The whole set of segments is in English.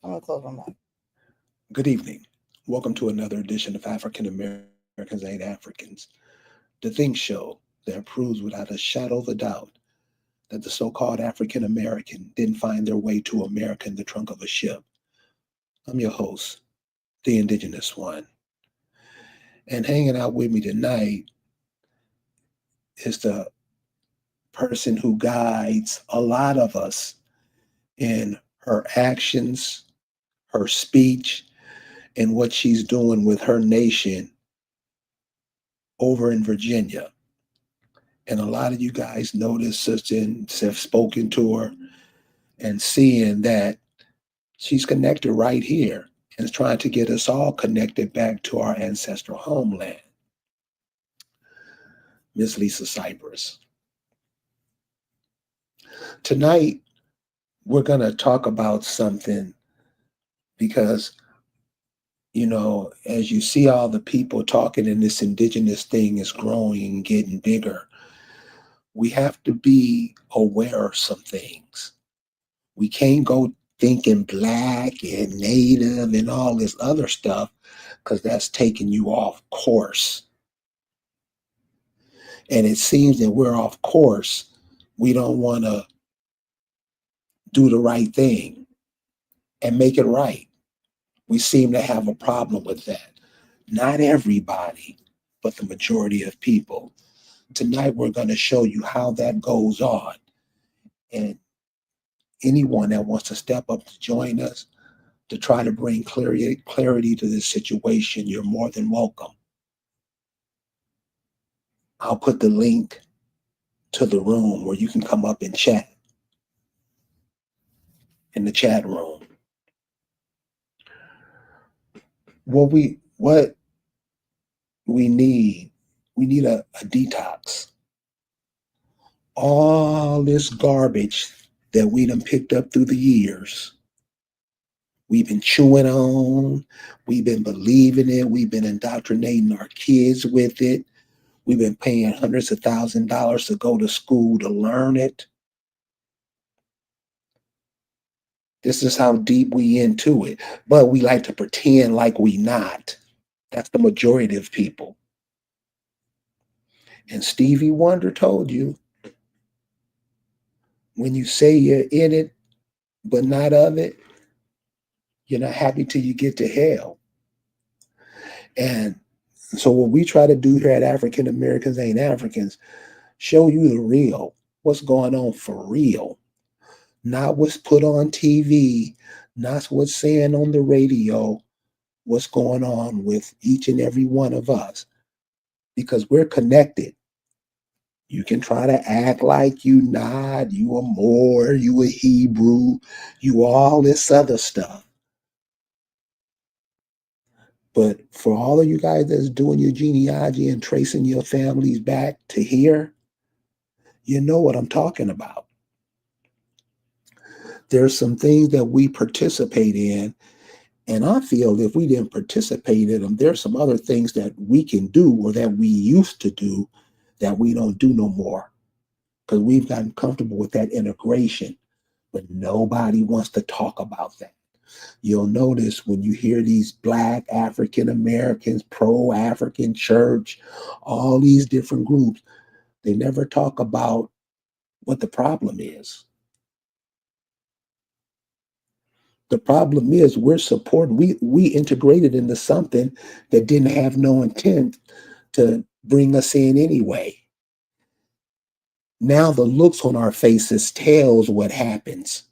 I'm gonna close my mouth. Good evening. Welcome to another edition of African Americans Ain't Africans, the Think Show that proves without a shadow of a doubt that the so called African American didn't find their way to America in the trunk of a ship. I'm your host, the Indigenous One. And hanging out with me tonight is the person who guides a lot of us in her actions, her speech, and what she's doing with her nation over in Virginia. And a lot of you guys notice Sister and have spoken to her and seeing that she's connected right here and is trying to get us all connected back to our ancestral homeland. Miss Lisa Cypress. Tonight, we're going to talk about something because, as you see all the people talking and this indigenous thing is growing and getting bigger, we have to be aware of some things. We can't go thinking black and native and all this other stuff because that's taking you off course. And it seems that we're off course. We don't want to do the right thing and make it right. We seem to have a problem with that. Not everybody, but the majority of people. Tonight, we're going to show you how that goes on. And anyone that wants to step up to join us to try to bring clarity to this situation, you're more than welcome. I'll put the link to the room where you can come up and chat in the chat room. What we need a detox. All this garbage that we done picked up through the years. We've been chewing on, we've been believing it, we've been indoctrinating our kids with it. We've been paying hundreds of $1,000s to go to school to learn it. This is how deep we into it. But we like to pretend like we not. That's the majority of people. And Stevie Wonder told you, when you say you're in it, but not of it, you're not happy till you get to hell. And so what we try to do here at African Americans Ain't Africans, show you the real, what's going on for real. Not what's put on TV, not what's saying on the radio, what's going on with each and every one of us. Because we're connected. You can try to act like you not, you a Moor, you a Hebrew, you all this other stuff. But for all of you guys that's doing your genealogy and tracing your families back to here, you know what I'm talking about. There's some things that we participate in, and I feel if we didn't participate in them, there's some other things that we can do or that we used to do that we don't do no more because we've gotten comfortable with that integration. But nobody wants to talk about that. You'll notice when you hear these Black African Americans, pro African church, all these different groups, they never talk about what the problem is. The problem is we're supporting, we integrated into something that didn't have no intent to bring us in anyway. Now the looks on our faces tells what happens.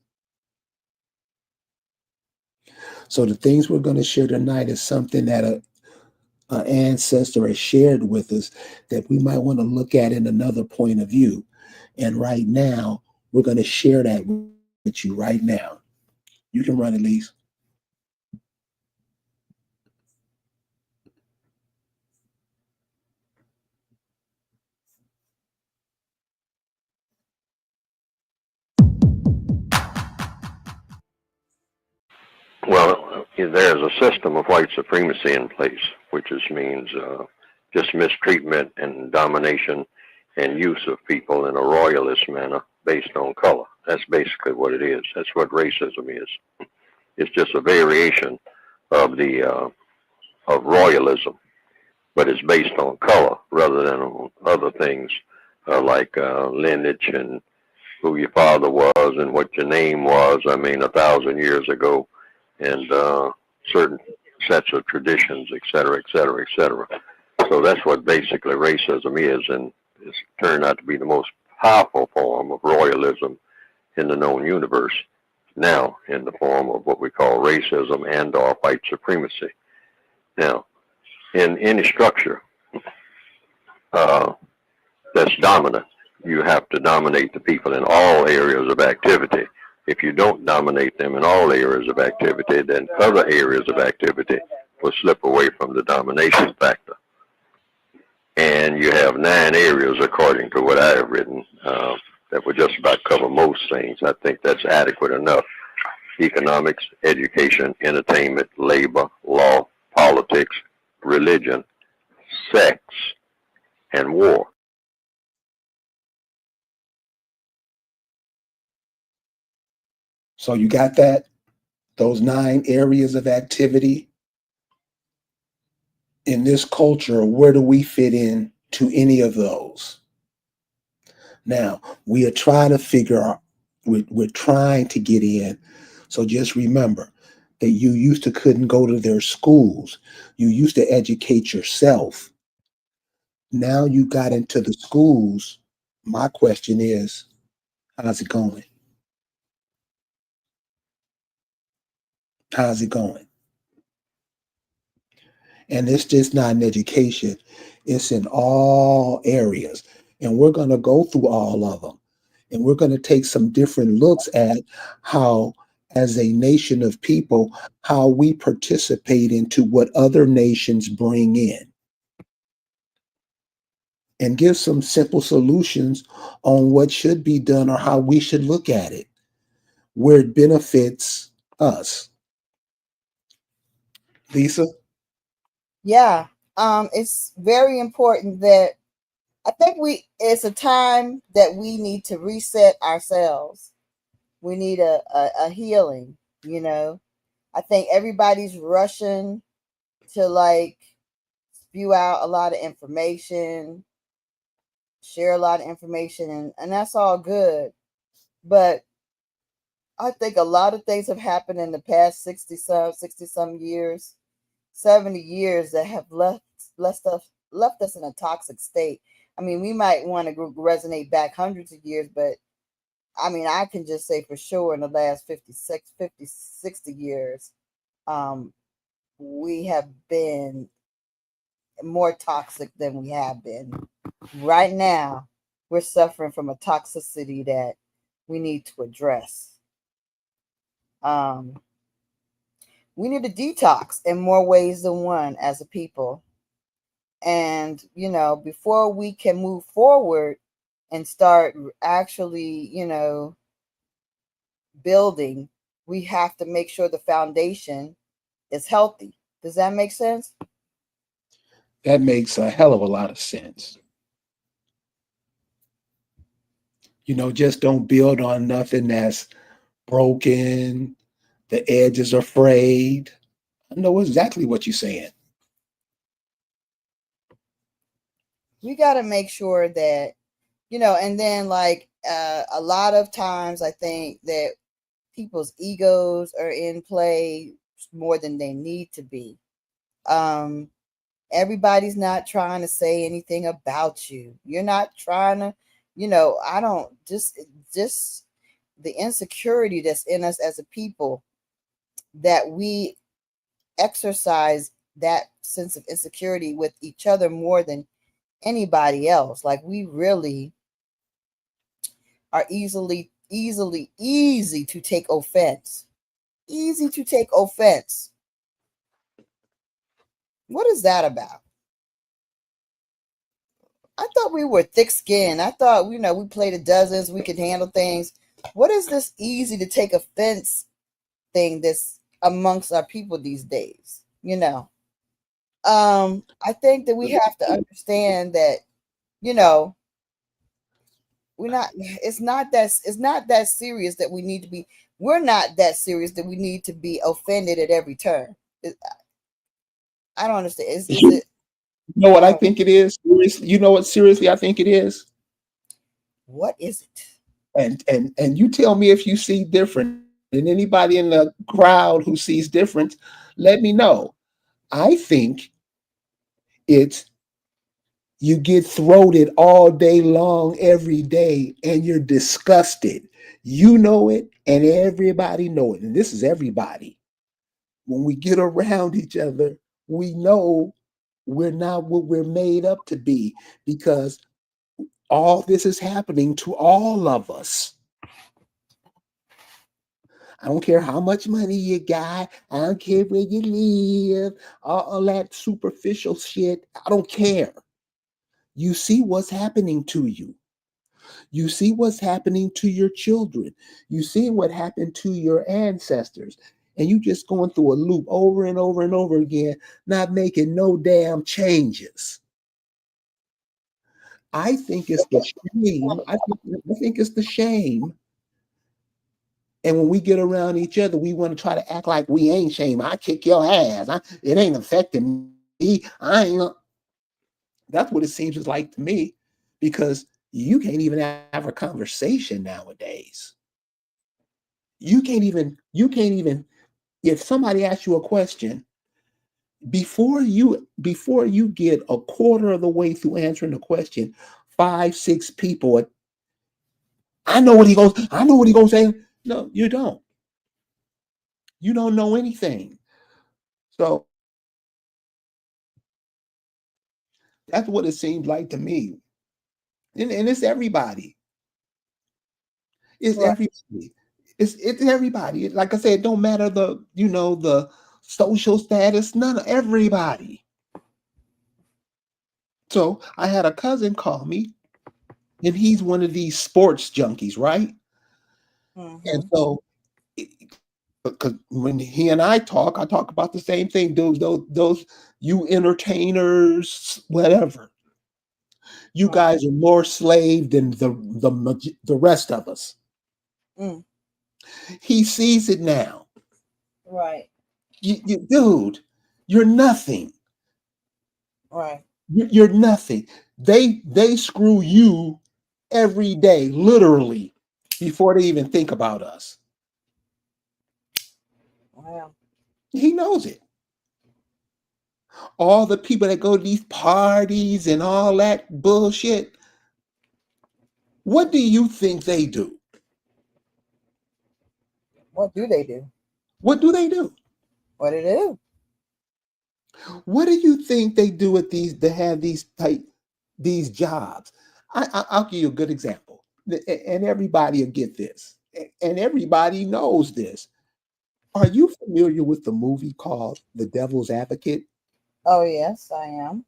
So the things we're going to share tonight is something that an ancestor has shared with us that we might want to look at in another point of view. And right now, we're going to share that with you right now. You can run it, Lise. Well, there's a system of white supremacy in place, which means just mistreatment and domination and use of people in a royalist manner based on color. That's basically what it is. That's what racism is. It's just a variation of the of royalism, but it's based on color rather than on other things like lineage and who your father was and what your name was. I mean, 1,000 years ago, and certain sets of traditions, et cetera, et cetera, et cetera. So that's what basically racism is, and it's turned out to be the most powerful form of royalism in the known universe now, in the form of what we call racism and or white supremacy. Now, in any structure uh, that's dominant, you have to dominate the people in all areas of activity. If you don't dominate them in all areas of activity, then other areas of activity will slip away from the domination factor. And you have 9 areas, according to what I have written, that would just about cover most things. I think that's adequate enough. Economics, education, entertainment, labor, law, politics, religion, sex, and war. So you got that? Those 9 areas of activity in this culture, where do we fit in to any of those? Now, we are trying to figure out, we're trying to get in. So just remember that you used to couldn't go to their schools. You used to educate yourself. Now you got into the schools. My question is, how's it going? How's it going? And it's just not in education, it's in all areas. And we're going to go through all of them. And we're going to take some different looks at how, as a nation of people, how we participate into what other nations bring in and give some simple solutions on what should be done or how we should look at it, where it benefits us. Lisa? Yeah. It's very important that I think it's a time that we need to reset ourselves. We need a healing, you know. I think everybody's rushing to like spew out a lot of information, share a lot of information, and that's all good. But I think a lot of things have happened in the past 60 some years, 70 years that have left us in a toxic state. I mean, we might want to resonate back hundreds of years, but I mean, I can just say for sure in the last 60 years, um, we have been more toxic than we have been. Right now, we're suffering from a toxicity that we need to address. Um, we need a detox in more ways than one as a people. And, you know, before we can move forward and start actually, you know, building, we have to make sure the foundation is healthy. Does that make sense? That makes a hell of a lot of sense. Just don't build on nothing that's broken. The edges are frayed. I know exactly what you're saying. We got to make sure that, you know, and then like a lot of times I think that people's egos are in play more than they need to be. Um, Everybody's not trying to say anything about you. You're not trying to, you know, I don't just the insecurity that's in us as a people, that we exercise that sense of insecurity with each other more than anybody else. Like we really are easy to take offense. Easy to take offense. What is that about? I thought we were thick skinned. I thought, you know, we played the dozens, we could handle things. What is this easy to take offense thing that's amongst our people these days? You know, I think that we have to understand that, you know, we're not. It's not that serious that we we're not that serious that we need to be offended at every turn. I don't understand. Is You it? know what I I don't. think it is? Seriously, you know what seriously I think it is? What is it? And you tell me if you see different. And anybody in the crowd who sees different, let me know. I think it's you get throated all day long, every day, and you're disgusted. You know it, and everybody know it. And this is everybody. When we get around each other, we know we're not what we're made up to be because all this is happening to all of us. I don't care how much money you got. I don't care where you live. All that superficial shit. I don't care. You see what's happening to you. You see what's happening to your children. You see what happened to your ancestors. And you just going through a loop over and over and over again, not making no damn changes. I think it's the shame. I think it's the shame. And when we get around each other, we want to try to act like we ain't shame. I kick your ass. It ain't affecting me. I ain't. That's what it seems like to me, because you can't even have a conversation nowadays. You can't even if somebody asks you a question, before you get a quarter of the way through answering the question, five, six people, I know what he goes say. No, you don't. You don't know anything. So that's what it seems like to me. And it's everybody. It's Right. everybody. It's everybody. Like I said, it don't matter the social status, none of everybody. So I had a cousin call me, and he's one of these sports junkies, right? And Mm-hmm. so, because when he and I talk about the same thing. Those you entertainers, whatever. You Right. guys are more slave than the rest of us. Mm. He sees it now. Right. Dude, you're nothing. Right. You're nothing. They screw you every day, literally, before they even think about us. Wow. He knows it. All the people that go to these parties and all that bullshit, what do you think they do? What do they do? What do they do? What do they do? What do you think they do at these to have these jobs? I'll give you a good example, and everybody will get this, and everybody knows this. Are you familiar with the movie called The Devil's Advocate? Oh yes, I am.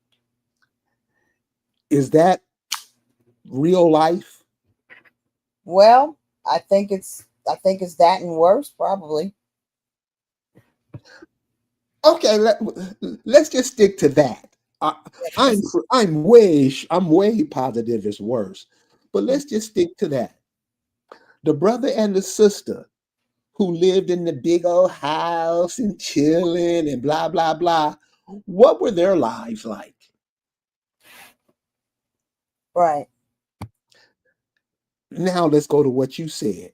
Is that real life? Well, I think it's that and worse, probably. Okay, let's just stick to that. I, I'm Yes. I'm way positive it's worse, but Mm. let's just stick to that. The brother and the sister who lived in the big old house and chilling and blah blah blah. What were their lives like? Right. Now let's go to what you said.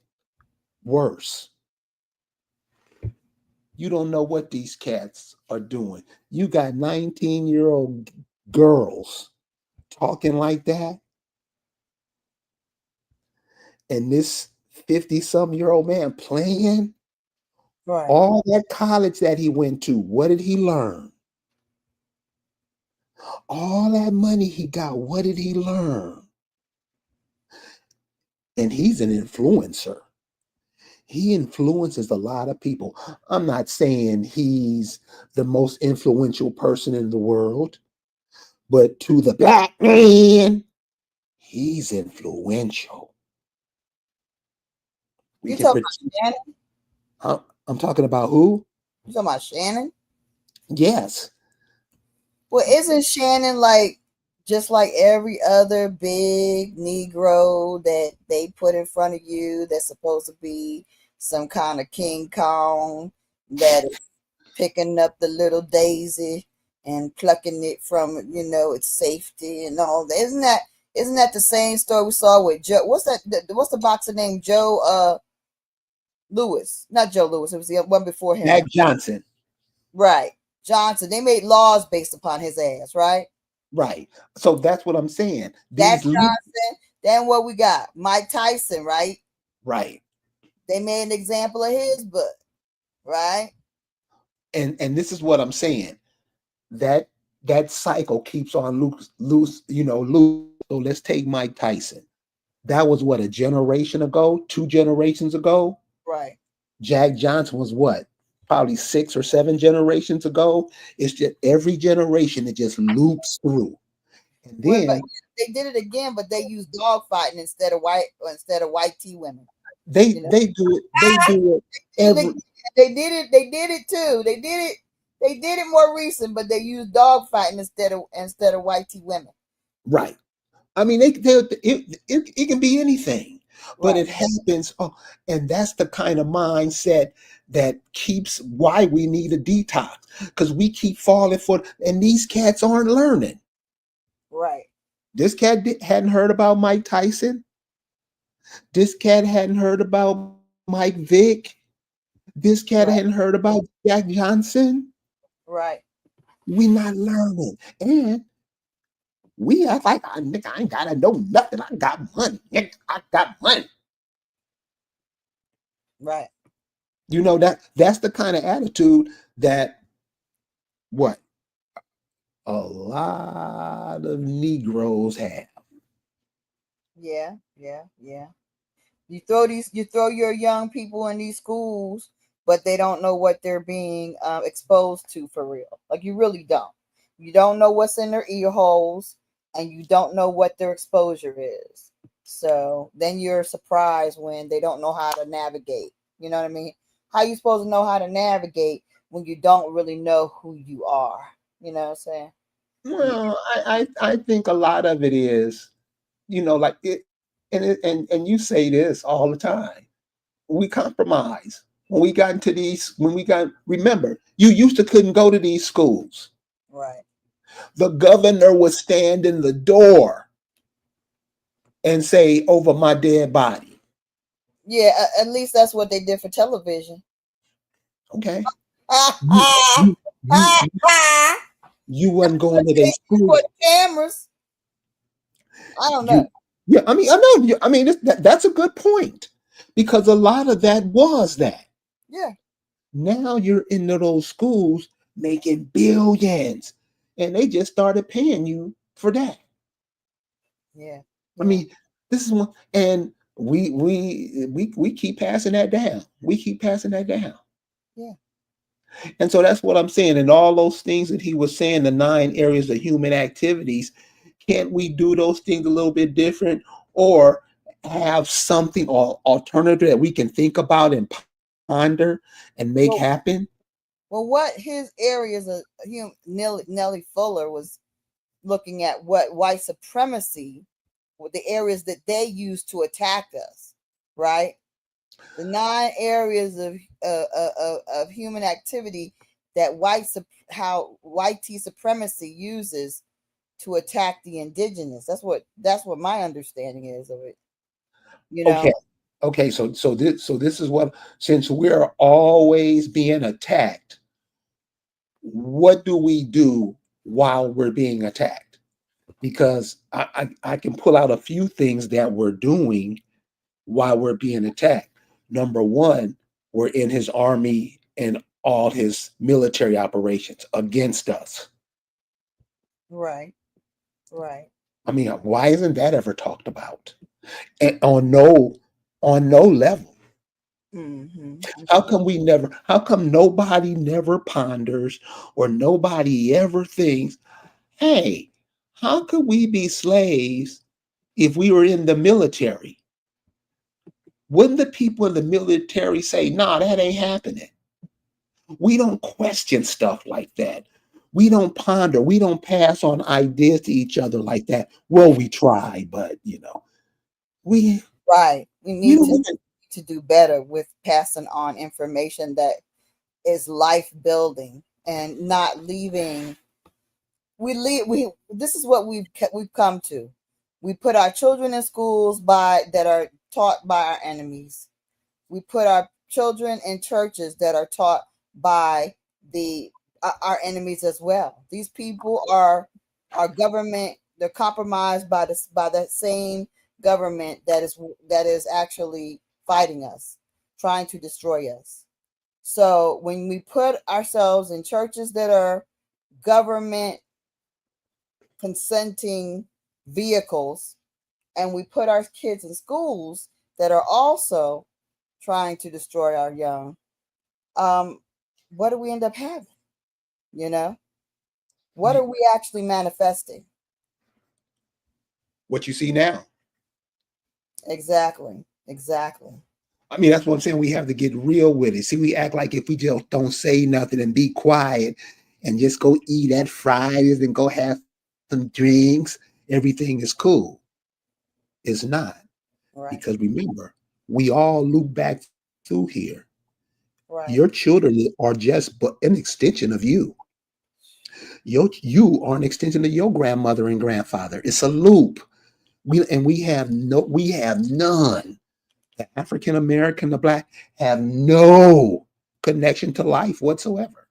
Worse. You don't know what these cats are doing. You got 19-year-old girls talking like that, and this 50-some-year-old man playing. Right. All that college that he went to, what did he learn? All that money he got, what did he learn? And he's an influencer. He influences a lot of people. I'm not saying he's the most influential person in the world, but to the black man, he's influential. We You can talking pretend. about Shannon? I'm talking about who? You talking about Shannon? Yes. Well, isn't Shannon like just like every other big Negro that they put in front of you that's supposed to be some kind of King Kong that is picking up the little daisy and plucking it from, its safety and all that. Isn't that the same story we saw with Joe? What's that? What's the boxer named Joe Lewis? Not Joe Lewis. It was the one before him. Jack Johnson. Right. Johnson. They made laws based upon his ass, right? Right. So that's what I'm saying. Jack These Johnson. Then what we got? Mike Tyson, right? right. They made an example of his butt, right? And this is what I'm saying. That cycle keeps on loose. So let's take Mike Tyson. That was what, a generation ago, 2 generations ago. Right. Jack Johnson was what, probably 6 or 7 generations ago. It's just every generation it just loops through, and Well, but then they did it again, but they used dog fighting instead of white tea women. they You know, they do it. They do it did it every again. They did it. They did it too. They did it. They did it more recent, but they used dog fighting instead of white tea women. right. I mean, it can be anything, but Right. it happens. Oh, and that's the kind of mindset that keeps why we need a detox, because we keep falling for, and these cats aren't learning. Right. This cat hadn't heard about Mike Tyson. This cat hadn't heard about Mike Vick. This cat Right. hadn't heard about Jack Johnson. Right. We not learning, and we act like nigga, I ain't gotta know nothing. I got money. Nigga, I got money. Right. That's the kind of attitude that what a lot of Negroes have. Yeah. Yeah. Yeah. You throw your young people in these schools, but they don't know what they're being exposed to for real. Like, you really don't. You don't know what's in their ear holes, and you don't know what their exposure is. So then you're surprised when they don't know how to navigate. You know what I mean? How you supposed to know how to navigate when you don't really know who you are? You know what I'm saying? Yeah. Well, I think a lot of it is, like and you say this all the time. We compromise. When we got, remember, you used to couldn't go to these schools. Right. The governor would stand in the door and say, over my dead body. Yeah. At least that's what they did for television. Okay. You you you you wasn't going to their school. For the cameras. I don't know. You Yeah, I mean, I know. I mean, that's a good point, because a lot of that was that. Yeah. Now you're in those schools making billions, and they just started paying you for that. Yeah. I Yeah. mean, this is one, and we keep passing that down. We keep passing that down. Yeah. And so that's what I'm saying. And all those things that he was saying, the 9 areas of human activities, can't we do those things a little bit different, or have something or alternative that we can think about and ponder and make Well, happen? what his areas of Nellie Fuller was looking at what white supremacy, with the areas that they use to attack us, right? The 9 areas of human activity that how white tea supremacy uses to attack the indigenous. That's what my understanding is of it. You Okay. know. Okay. So this is what, since we're always being attacked, what do we do while we're being attacked? Because I can pull out a few things that we're doing while we're being attacked. Number one, we're in his army and all his military operations against us. Right. Right. I mean, why isn't that ever talked about? And on no level. Mm-hmm. How come nobody never ponders, or nobody ever thinks, hey, how could we be slaves if we were in the military? Wouldn't the people in the military say, nah, that ain't happening? We don't question stuff like that. We don't ponder. We don't pass on ideas to each other like that. Well, we try, but we Right. We we need don't to even to do better with passing on information that is life building and not leaving. We this is what we've come to. We put our children in schools by that are taught by our enemies. We put our children in churches that are taught by the our enemies as well. These people are our government. They're compromised by the same government that is actually fighting us, trying to destroy us. So when we put ourselves in churches that are government consenting vehicles, and we put our kids in schools that are also trying to destroy our young, um, what do we end up having? You know, what are we actually manifesting? What you see now. Exactly. Exactly. I mean, that's what I'm saying. We have to get real with it. See, we act like if we just don't say nothing and be quiet and just go eat at Fridays and go have some drinks, everything is cool. It's not. Right. Because remember, we all loop back through here. Right. Your children are just but an extension of you. You are an extension of your grandmother and grandfather. It's a loop. We have none. The African American, the black have no connection to life whatsoever.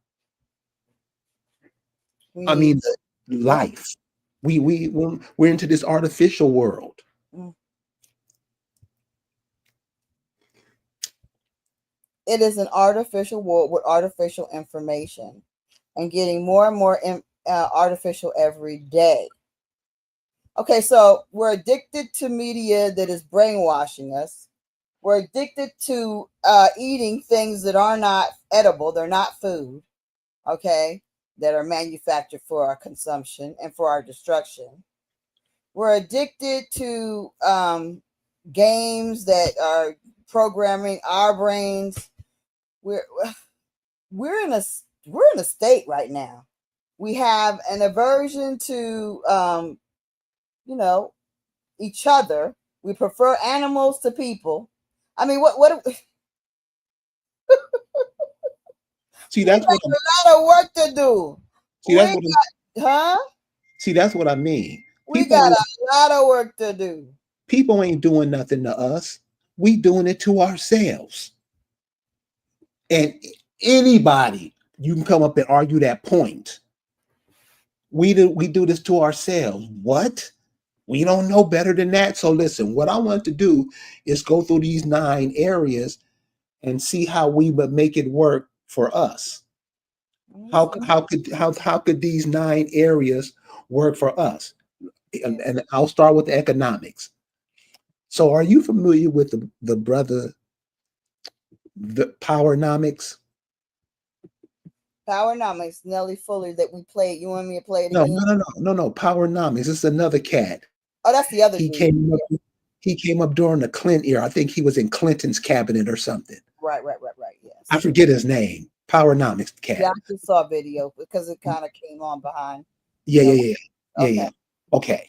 We I need mean, to. Yeah. life. We're into this artificial world. Mm. It is an artificial world with artificial information and getting more and more artificial every day. Okay, so we're addicted to media that is brainwashing us. We're addicted to eating things that are not edible, they're not food, okay, that are manufactured for our consumption and for our destruction. We're addicted to games that are programming our brains. We're we're in a we're in a state right now. We have an aversion to you know, each other. We prefer animals to people. I mean, what See, we that's what I'm, got a lot of work to do. see. We That's what I'm, huh? see. That's what I mean. We got a lot of work to do. People ain't doing nothing to us. We doing it to ourselves. And anybody, you can come up and argue that point. We do this to ourselves. What? We don't know better than that. So listen, what I want to do is go through these 9 areas and see how we would make it work for us. How could these 9 areas work for us? Yeah. And I'll start with the economics. So are you familiar with the brother the Powernomics? Powernomics, Nelly Fuller that we played. You want me to play it No, again? no, no, no, no, no. Powernomics. This is another cat. Oh, that's the other He dude. came up. Yeah. He came up during the Clinton era. I think he was in Clinton's cabinet or something. Right, right, right, right. I Yes. forget his name. Powernomics Yeah, cat. I just saw a video because it kind of came on behind. Yeah, You yeah, know. yeah, yeah, Okay. yeah. Okay.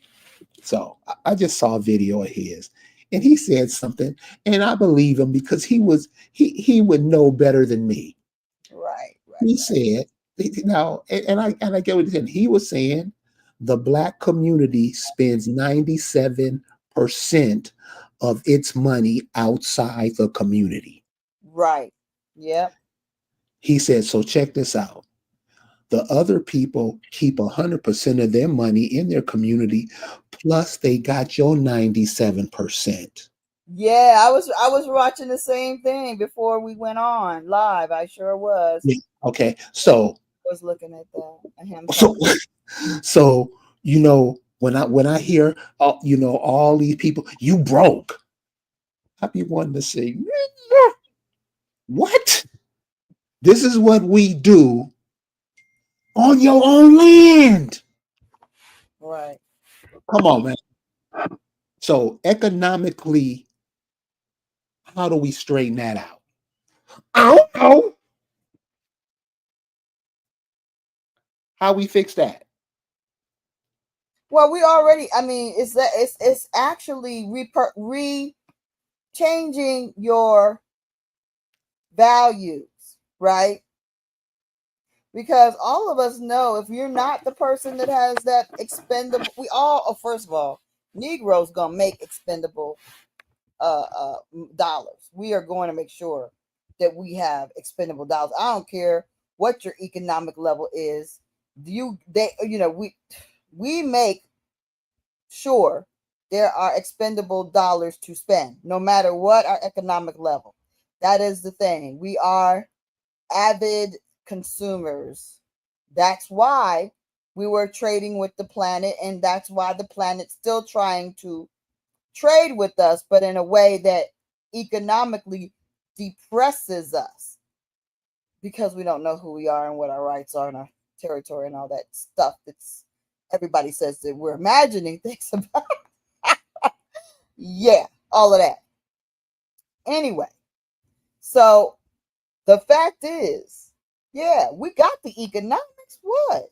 So I just saw a video of his, and he said something, and I believe him because he would know better than me. Right, right, He right. said now, and I get what he said. He was saying the black community spends 97% of its money outside the community. Right. Yep. He said, so check this out. The other people keep 100% of their money in their community, plus they got your 97%. Yeah, I was watching the same thing before we went on live. I sure was. Yeah. Okay. Was looking at that and him So, talking. so when I hear all these people, you broke. I be wanting to say, what? This is what we do on your own land. Right. Come on, man. So economically, how do we straighten that out? I don't know how we fix that. Well, we already. I mean, it's that it's actually changing your values, right? Because all of us know if you're not the person that has that expendable, we all, first of all, Negroes gonna make expendable dollars. We are going to make sure that we have expendable dollars. I don't care what your economic level is. We make sure there are expendable dollars to spend, no matter what our economic level. That is the thing. We are avid consumers. That's why we were trading with the planet, and that's why the planet's still trying to trade with us, but in a way that economically depresses us because we don't know who we are and what our rights are in our territory and all that stuff that's everybody says that we're imagining things about. Yeah, all of that. Anyway, so the fact is, yeah, we got the economics. What?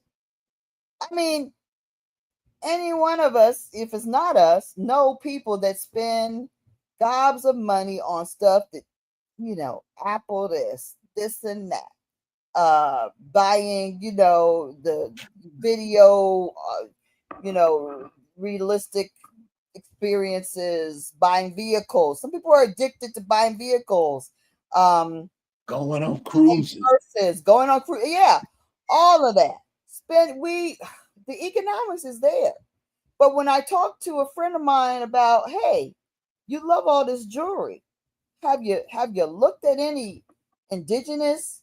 I mean, any one of us, if it's not us, know people that spend gobs of money on stuff that, Apple this and that. Buying, the video, realistic experiences, buying vehicles. Some people are addicted to buying vehicles. Going on cruises. Purses, going on cruise. Yeah, all of that. The economics is there. But when I talk to a friend of mine about, hey, you love all this jewelry. Have you looked at any indigenous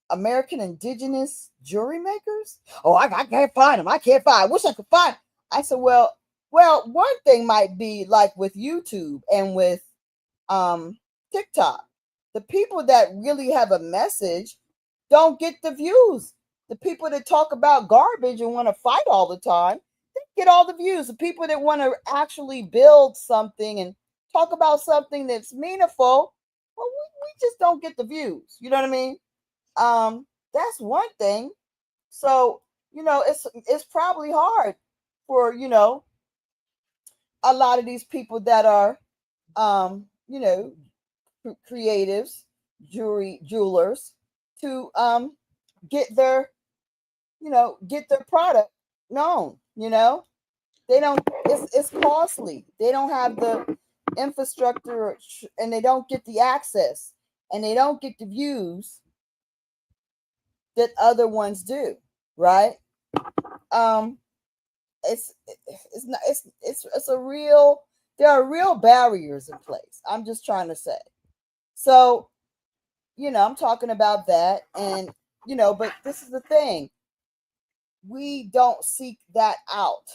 American indigenous jewelry makers? Oh, I can't find them. I can't find. I wish I could find. I said, one thing might be like with YouTube and with TikTok. The people that really have a message don't get the views. The people that talk about garbage and want to fight all the time, they get all the views. The people that want to actually build something and talk about something that's meaningful, well, we just don't get the views. You know what I mean? That's one thing. So, it's probably hard for, a lot of these people that are creatives, jewelers to get their product known. They don't. It's costly. They don't have the infrastructure, and they don't get the access, and they don't get the views that other ones do. Right? Um, it's not. It's a real. There are real barriers in place. I'm just trying to say. So, I'm talking about that, and but this is the thing. We don't seek that out.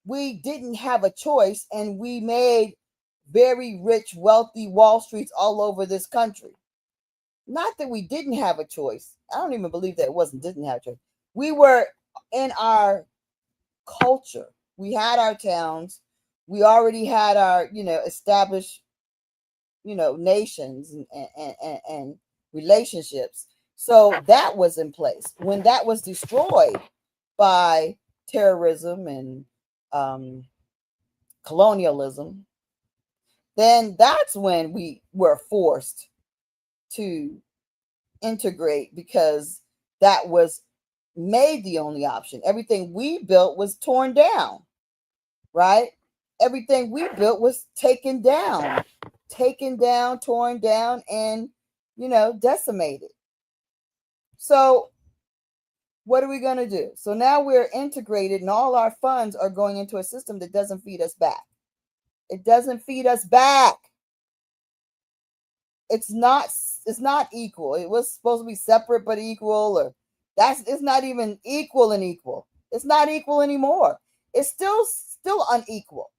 We didn't have a choice, and we made very rich, wealthy Wall Streets all over this country. Not that we didn't have a choice. I don't even believe that it didn't have a choice. We were in our culture. We had our towns. We already had our, established, nations and relationships. So that was in place. When that was destroyed by terrorism and colonialism, then that's when we were forced to integrate because that was made the only option. Everything we built was torn down, right? Everything we built was taken down, torn down, and, decimated. So what are we going to do? So now we're integrated and all our funds are going into a system that doesn't feed us back. It doesn't feed us back. It's not equal. It was supposed to be separate but equal, or it's not even equal and equal. It's not equal anymore. It's still unequal.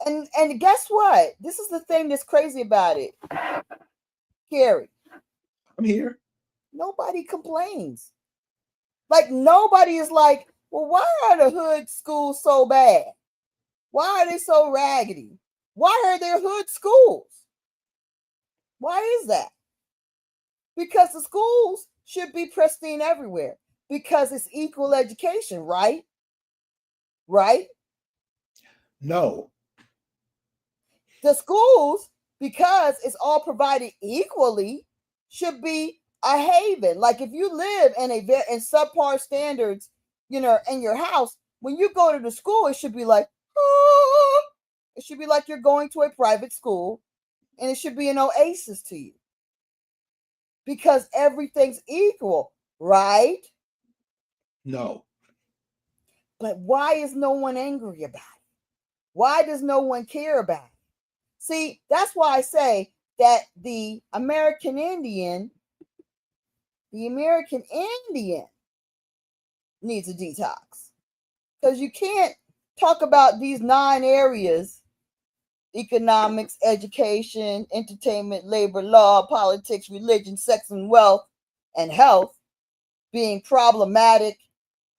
And guess what? This is the thing that's crazy about it. Carrie, I'm here. nobody complains. Like nobody is like, well, why are the hood schools so bad? Why are they so raggedy? Why are there hood schools? Why is that? Because the schools should be pristine everywhere because it's equal education, right? Right? No. The schools, because it's all provided equally, should be a haven. Like if you live in subpar standards, in your house, when you go to the school, it should be like, oh, it should be like you're going to a private school, and it should be an oasis to you because everything's equal, right? No. But why is no one angry about it? Why does no one care about it? See, that's why I say that the American Indian needs a detox. Because you can't talk about these 9 areas: economics, education, entertainment, labor, law, politics, religion, sex and wealth, and health being problematic,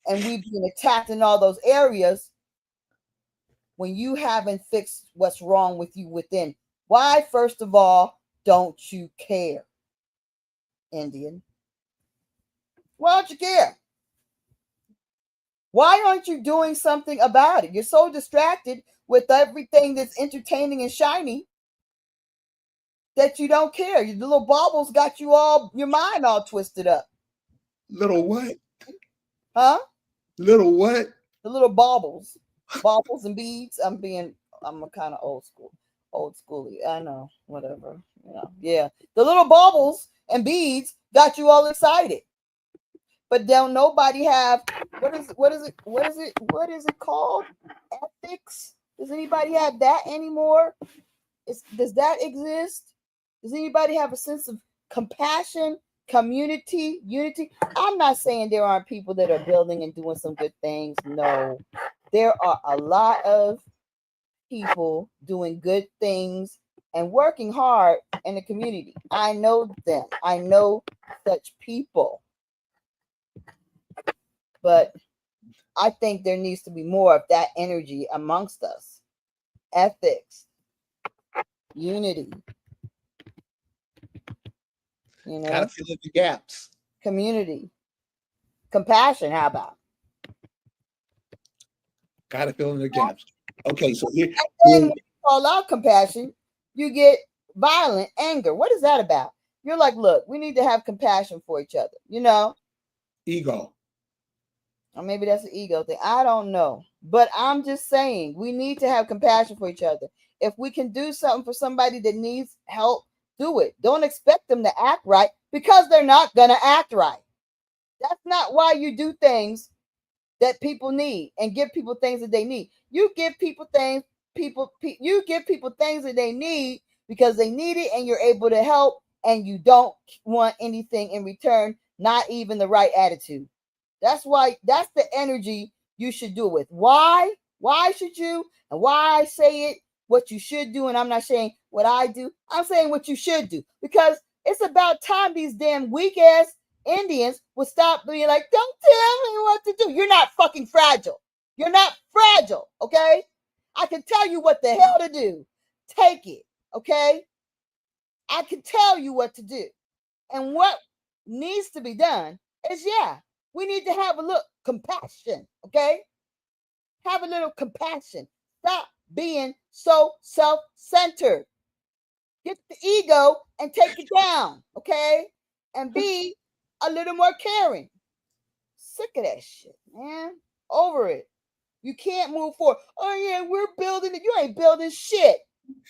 and we being attacked in all those areas when you haven't fixed what's wrong with you within. Why, first of all, don't you care, Indian? Why don't you care? Why aren't you doing something about it? You're so distracted with everything that's entertaining and shiny that you don't care. The little baubles got your mind all twisted up. Little what? Huh? Little what? The little baubles and beads. I'm a kind of old schooly. I know, whatever. Yeah. The little baubles and beads got you all excited. But don't nobody have what is it called? Ethics? Does anybody have that anymore? Does that exist? Does anybody have a sense of compassion, community, unity? I'm not saying there aren't people that are building and doing some good things. No, there are a lot of people doing good things and working hard in the community. I know them. I know such people. But I think there needs to be more of that energy amongst us. Ethics, unity, Gotta fill in the gaps. community, compassion. How about? Gotta fill in the gaps. Okay, so here When you call out compassion, you get violent anger. What is that about? You're like, look, we need to have compassion for each other, ego. Or maybe that's an ego thing. I don't know. But I'm just saying we need to have compassion for each other. If we can do something for somebody that needs help, do it. Don't expect them to act right because they're not going to act right. That's not why you do things that people need and give people things that they need. You give people things, you give people things that they need because they need it and you're able to help and you don't want anything in return, not even the right attitude. That's the energy you should do it with. Why? Why should you? And why I say it, what you should do, and I'm not saying what I do. I'm saying what you should do. Because it's about time these damn weak ass Indians would stop being like, don't tell me what to do. You're not fucking fragile. You're not fragile, okay? I can tell you what the hell to do. Take it, okay? I can tell you what to do. And what needs to be done is, we need to have a little compassion, okay? Have a little compassion. Stop being so self-centered. Get the ego and take it down, okay? And be a little more caring. Sick of that shit, man. Over it. You can't move forward. Oh, yeah, we're building it. You ain't building shit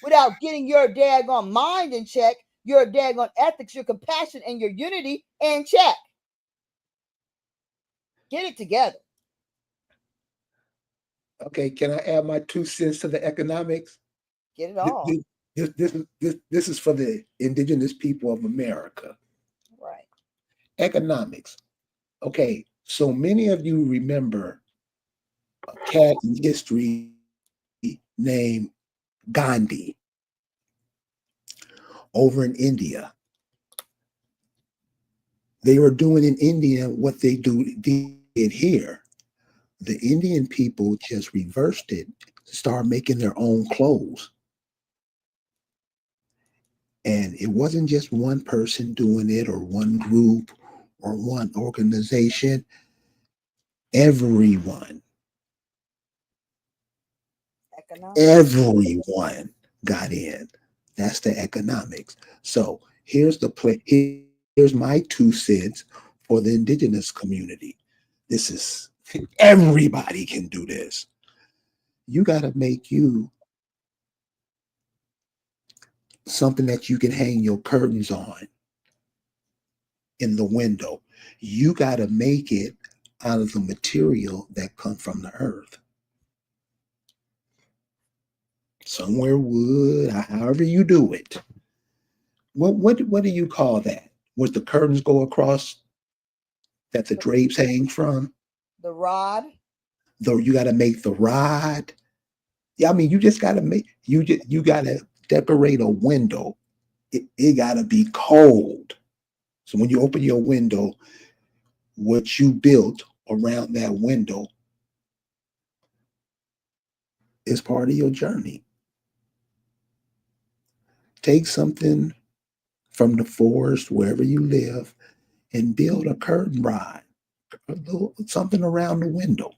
without getting your daggone mind in check, your daggone ethics, your compassion, and your unity in check. Get it together. Okay, can I add my 2 cents to the economics? Get it all. This is for the indigenous people of America. Right. Economics. Okay, so many of you remember a cat in history named Gandhi over in India. They were doing in India what they did here. The Indian people just reversed it, started making their own clothes. And it wasn't just one person doing it or one group or one organization. Everyone. Economics. Everyone. got in. That's the economics. So here's the play. Here's my 2 cents for the indigenous community. This is everybody can do this. You got to make you something that you can hang your curtains on in the window. You got to make it out of the material that come from the earth. Somewhere wood, however you do it. What do you call that? Where the curtains go across that the The, drapes hang from? the rod. Though you got to make the rod. Yeah, I mean, you just got to make you got to decorate a window. It got to be cold. So when you open your window, what you built around that window is part of your journey. Take something from the forest wherever you live and build a curtain rod, something around the window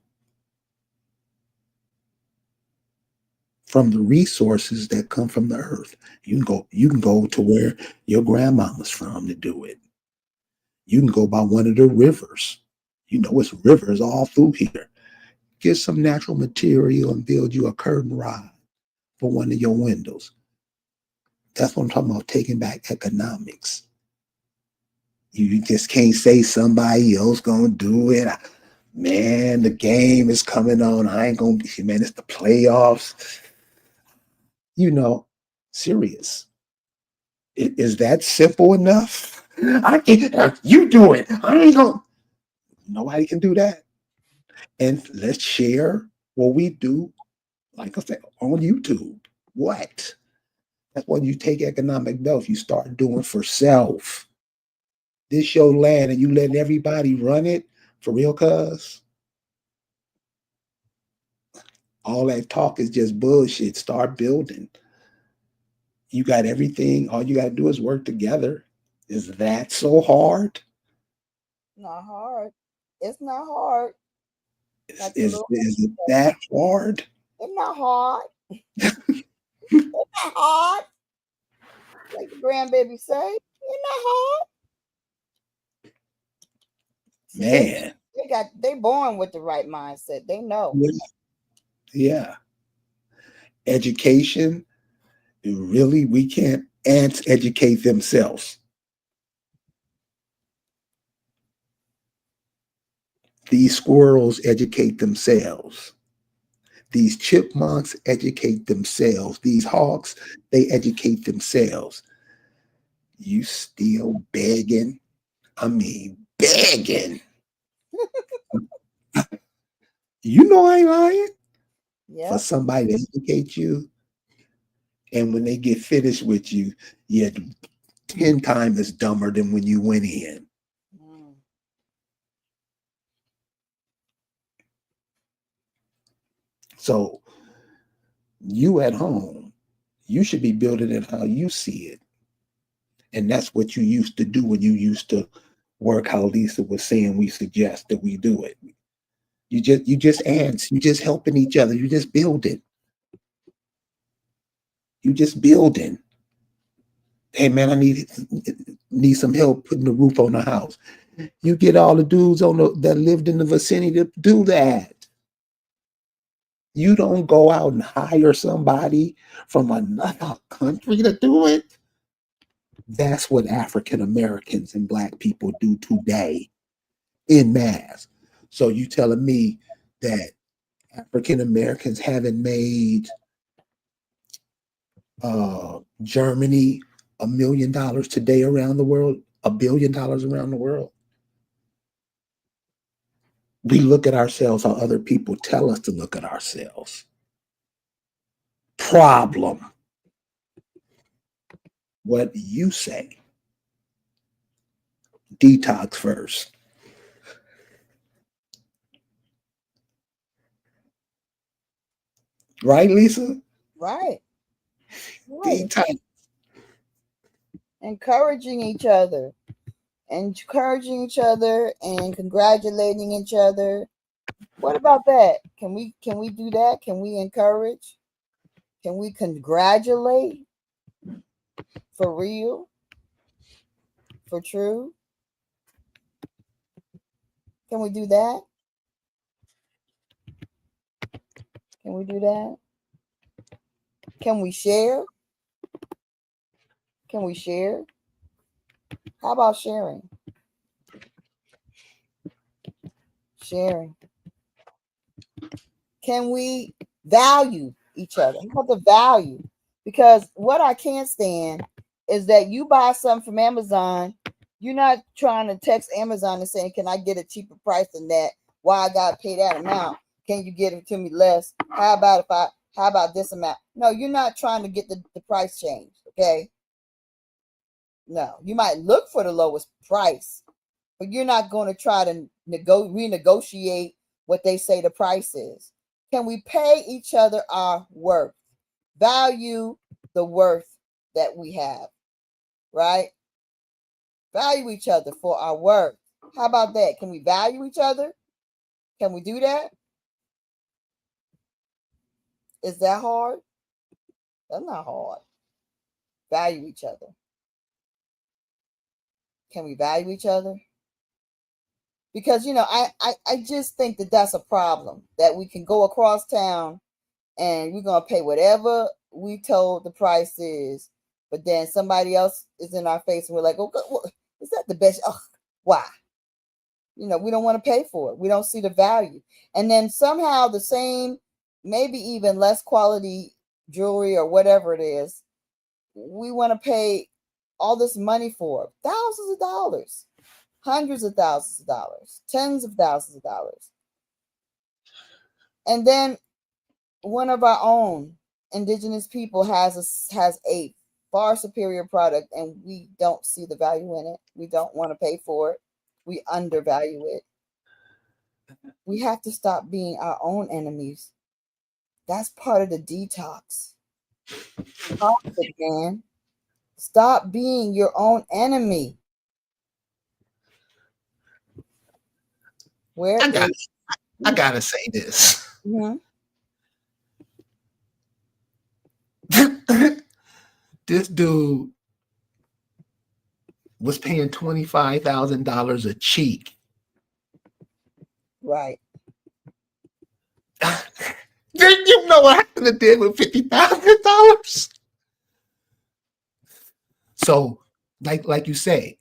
from the resources that come from the earth. You can go to where your grandmama's from to do it. You can go by one of the rivers. It's rivers all through here. Get some natural material and build you a curtain rod for one of your windows. That's what I'm talking about, taking back economics. You just can't say somebody else gonna do it. Man, the game is coming on. I ain't gonna be, man, it's the playoffs. You know, serious. Is that simple enough? I can you do it. I ain't gonna nobody can do that. And let's share what we do, like I said, on YouTube. What? That's when you take economic wealth, you start doing for self. This your land and you letting everybody run it for real, cuz all that talk is just bullshit. Start building. You got everything. All you got to do is work together. Is that so hard? Not hard. It's not hard. Is, Like the is, little is it that hard? it's not hard. It's not hard. Like the grandbaby say, it's not hard. See, Man. they born with the right mindset. They know. Yeah. Yeah. Education, really, we can't ants educate themselves. These squirrels educate themselves. These chipmunks educate themselves. These hawks, they educate themselves. You still begging? I mean, begging. You know I ain't lying for Yep. somebody to educate you. And when they get finished with you, you're 10 times as dumber than when you went in. Mm. So you at home, you should be building it how you see it. And that's what you used to do when you used to work how Lisa was saying we suggest that we do it. You just ants, you just helping each other, you just building. You just building. Hey man, I need some help putting the roof on the house. You get all the dudes that lived in the vicinity to do that. You don't go out and hire somebody from another country to do it. That's what African Americans and Black people do today in mass. So you telling me that African Americans haven't made Germany $1 million today around the world, $1 billion around the world? We look at ourselves how other people tell us to look at ourselves. Problem. What you say. Detox first. Right, Lisa? Right. Right. Detox. Encouraging each other. Encouraging each other and congratulating each other. What about that? Can we do that? Can we encourage? Can we congratulate for real, for true? Can we do that? Can we do that? Can we share? Can we share? How about sharing? Sharing. Can we value each other? How about the value? Because what I can't stand is that you buy something from Amazon, you're not trying to text Amazon and saying, "Can I get a cheaper price than that? Why I gotta pay that amount? Can you get it to me less? How about this amount?" No, you're not trying to get the price change. Okay. No, you might look for the lowest price, but you're not going to try to renegotiate what they say the price is. Can we pay each other our worth? Value the worth that we have, right? Value each other for our worth. How about that? Can we value each other? Can we do that? Is that hard? That's not hard. Value each other. Can we value each other? Because, I just think that that's a problem, that we can go across town and we're going to pay whatever we told the price is, but then somebody else is in our face and we're like, "Oh, is that the best?" Oh, why? We don't want to pay for it. We don't see the value. And then somehow the same, maybe even less quality jewelry or whatever it is, we want to pay all this money for it. Thousands of dollars, hundreds of thousands of dollars, tens of thousands of dollars. And then one of our own indigenous people has a far superior product, and we don't see the value in it. We don't want to pay for it. We undervalue it. We have to stop being our own enemies. That's part of the detox. Stop it, man. Stop being your own enemy. Where I got is I gotta say this. Mhm. This dude was paying $25,000 a cheek. Right? You know what I could have did with $50,000? So, like you say,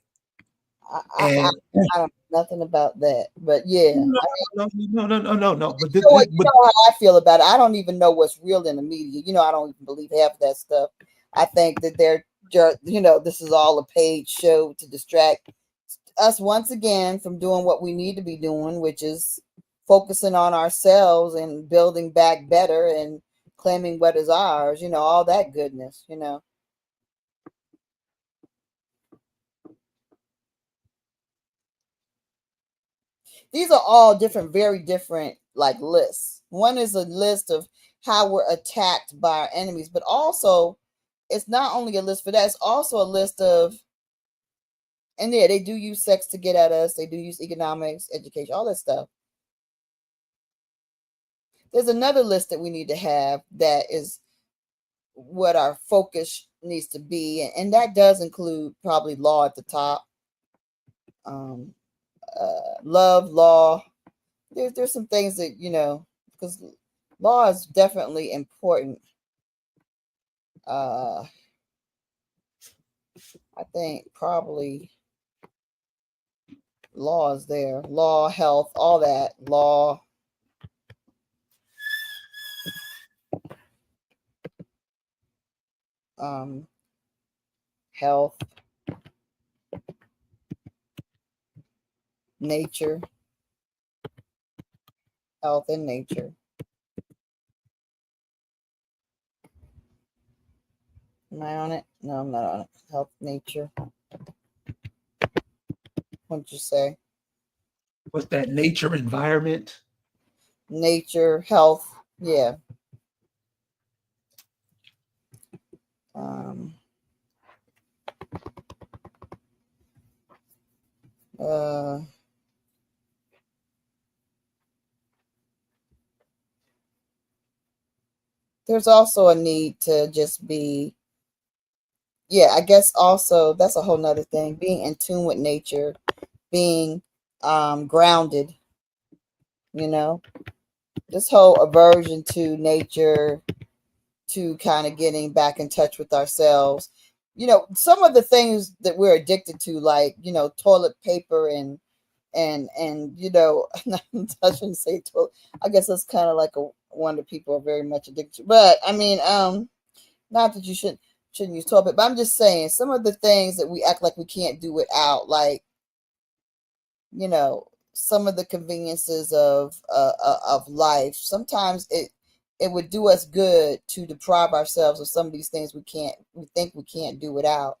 I I, I, and I don't know nothing about that, but yeah, no, no. But you know how I feel about it. I don't even know what's real in the media. I don't even believe half of that stuff. I think that this is all a paid show to distract us once again from doing what we need to be doing, which is focusing on ourselves and building back better and claiming what is ours, all that goodness. These are all different, very different, like, lists. One is a list of how we're attacked by our enemies, but also it's not only a list for that, it's also a list of, and yeah, they do use sex to get at us, they do use economics, education, all that stuff. There's another list that we need to have that is what our focus needs to be, and that does include probably law at the top. um Love, law. There's some things that, because law is definitely important. uh I think probably law is there. Law, health, all that. Law, health, nature. Health and nature. Am I on it? No, I'm not on it. Health, nature. What'd you say? what's that? Nature, environment. Nature, health. Yeah. Um, uh, there's also a need to just be, yeah, I guess also that's a whole nother thing. Being in tune with nature, being grounded, you know, this whole aversion to nature, to kind of getting back in touch with ourselves. Some of the things that we're addicted to, like, toilet paper and I shouldn't say toilet. I guess that's kind of like a one that people are very much addicted to. But I mean, not that you shouldn't use toilet paper, but I'm just saying some of the things that we act like we can't do without, like, you know, some of the conveniences of life. Sometimes it would do us good to deprive ourselves of some of these things we think we can't do without.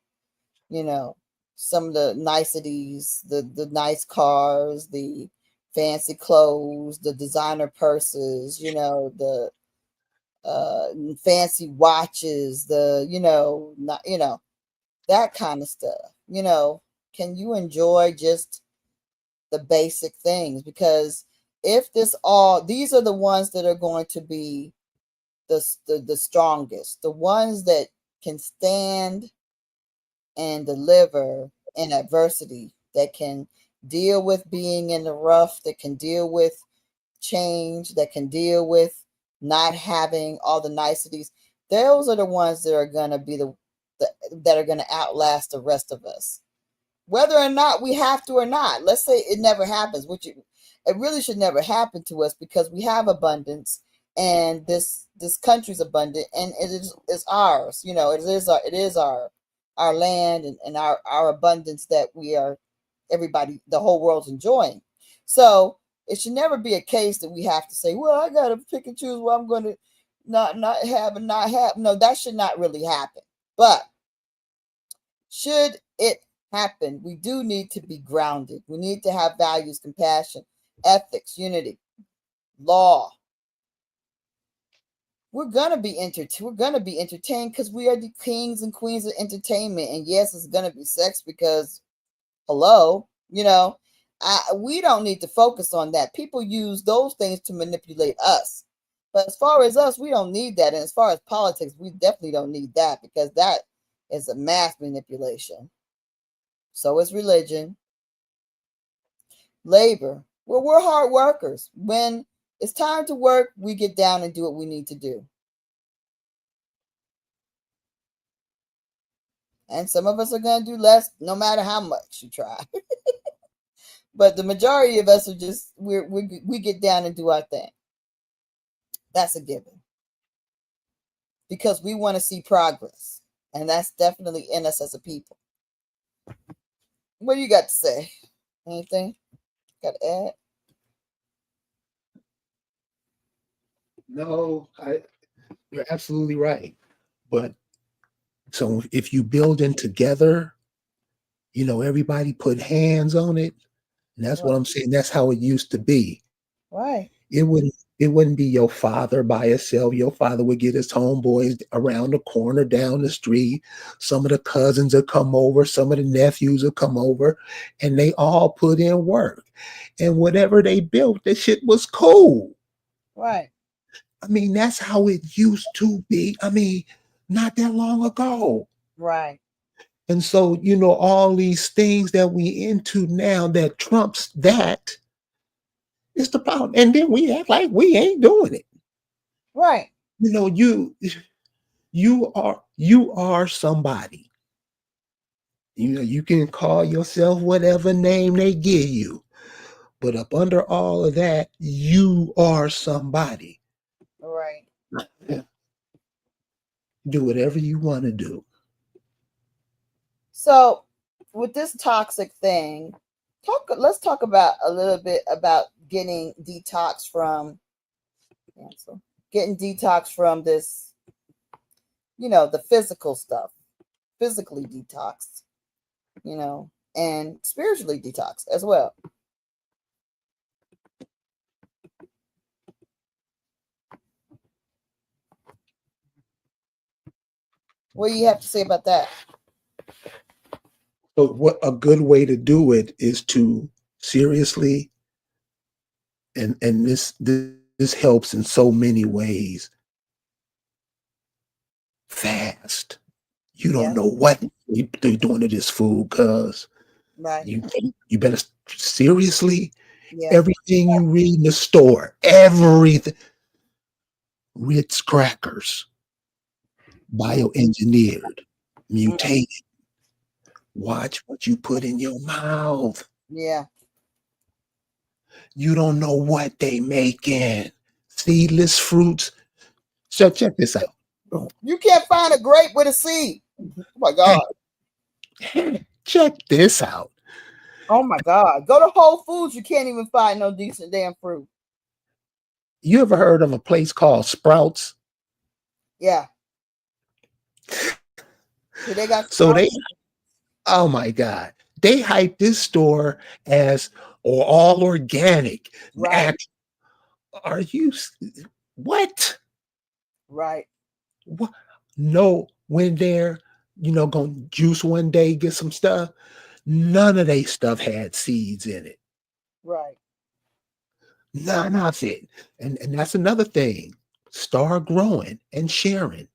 You know, some of the niceties, the nice cars, the fancy clothes, the designer purses, the uh fancy watches, the not, that kind of stuff. Can you enjoy just the basic things? Because if these are the ones that are going to be the strongest, the ones that can stand and deliver in adversity, that can deal with being in the rough, that can deal with change, that can deal with not having all the niceties. Those are the ones that are going to be that are going to outlast the rest of us, whether or not we have to or not. Let's say it never happens, which it really should never happen to us, because we have abundance, and this country's abundant, and it's ours. It is our land, and our abundance that the whole world's enjoying. So it should never be a case that we have to say, well, I gotta pick and choose what I'm going to not have and not have. No, that should not really happen. But should it happen, we do need to be grounded. We need to have values, compassion, ethics, unity, law. We're gonna be entertained because we are the kings and queens of entertainment. And yes, it's gonna be sex, because hello, we don't need to focus on that. People use those things to manipulate us. But as far as us, we don't need that. And as far as politics, we definitely don't need that, because that is a mass manipulation. So is religion, labor. Well, we're hard workers. When it's time to work, we get down and do what we need to do. And some of us are going to do less, no matter how much you try. But the majority of us are just we get down and do our thing. That's a given, because we want to see progress, and that's definitely in us as a people. What do you got to say? Anything got to add? No, you're absolutely right. But so if you build in together, everybody put hands on it. And that's what Right. I'm saying. That's how it used to be. Right. It wouldn't be your father by himself. Your father would get his homeboys around the corner, down the street. Some of the cousins would come over, some of the nephews would come over, and they all put in work. And whatever they built, that shit was cool. Right. I mean, that's how it used to be. I mean, not that long ago. Right. And so, all these things that we into now that trumps that is the problem. And then we act like we ain't doing it. Right. You know, you are somebody. You can call yourself whatever name they give you. But up under all of that, you are somebody. Right. Yeah. Do whatever you want to do. So, with this toxic thing, let's talk about a little bit about cancel, getting detox from this, the physical stuff, physically detox, and spiritually detox as well. What do you have to say about that? So what a good way to do it is to seriously, and this helps in so many ways, fast. You don't Yeah. know what they're doing to this food, cuz Right. you you better seriously Yeah. everything you read in the store, everything Ritz crackers, Mm, bioengineered, mm, mutated. Watch what you put in your mouth. yeah. You don't know what they making. Seedless fruits. So check this out. You can't find a grape with a seed. Oh my Hey, God. check this out. Oh my God. Go to Whole Foods. You can't even find no decent damn fruit. You ever heard of a place called Sprouts? Yeah. Yeah, they got So they, sprouts. oh my God, they hype this store as or all organic. Right. Act, are you what? Right. What? No, when they're going to juice one day, get some stuff. None of they stuff had seeds in it. Right. None of it. And that's another thing. Start growing and sharing.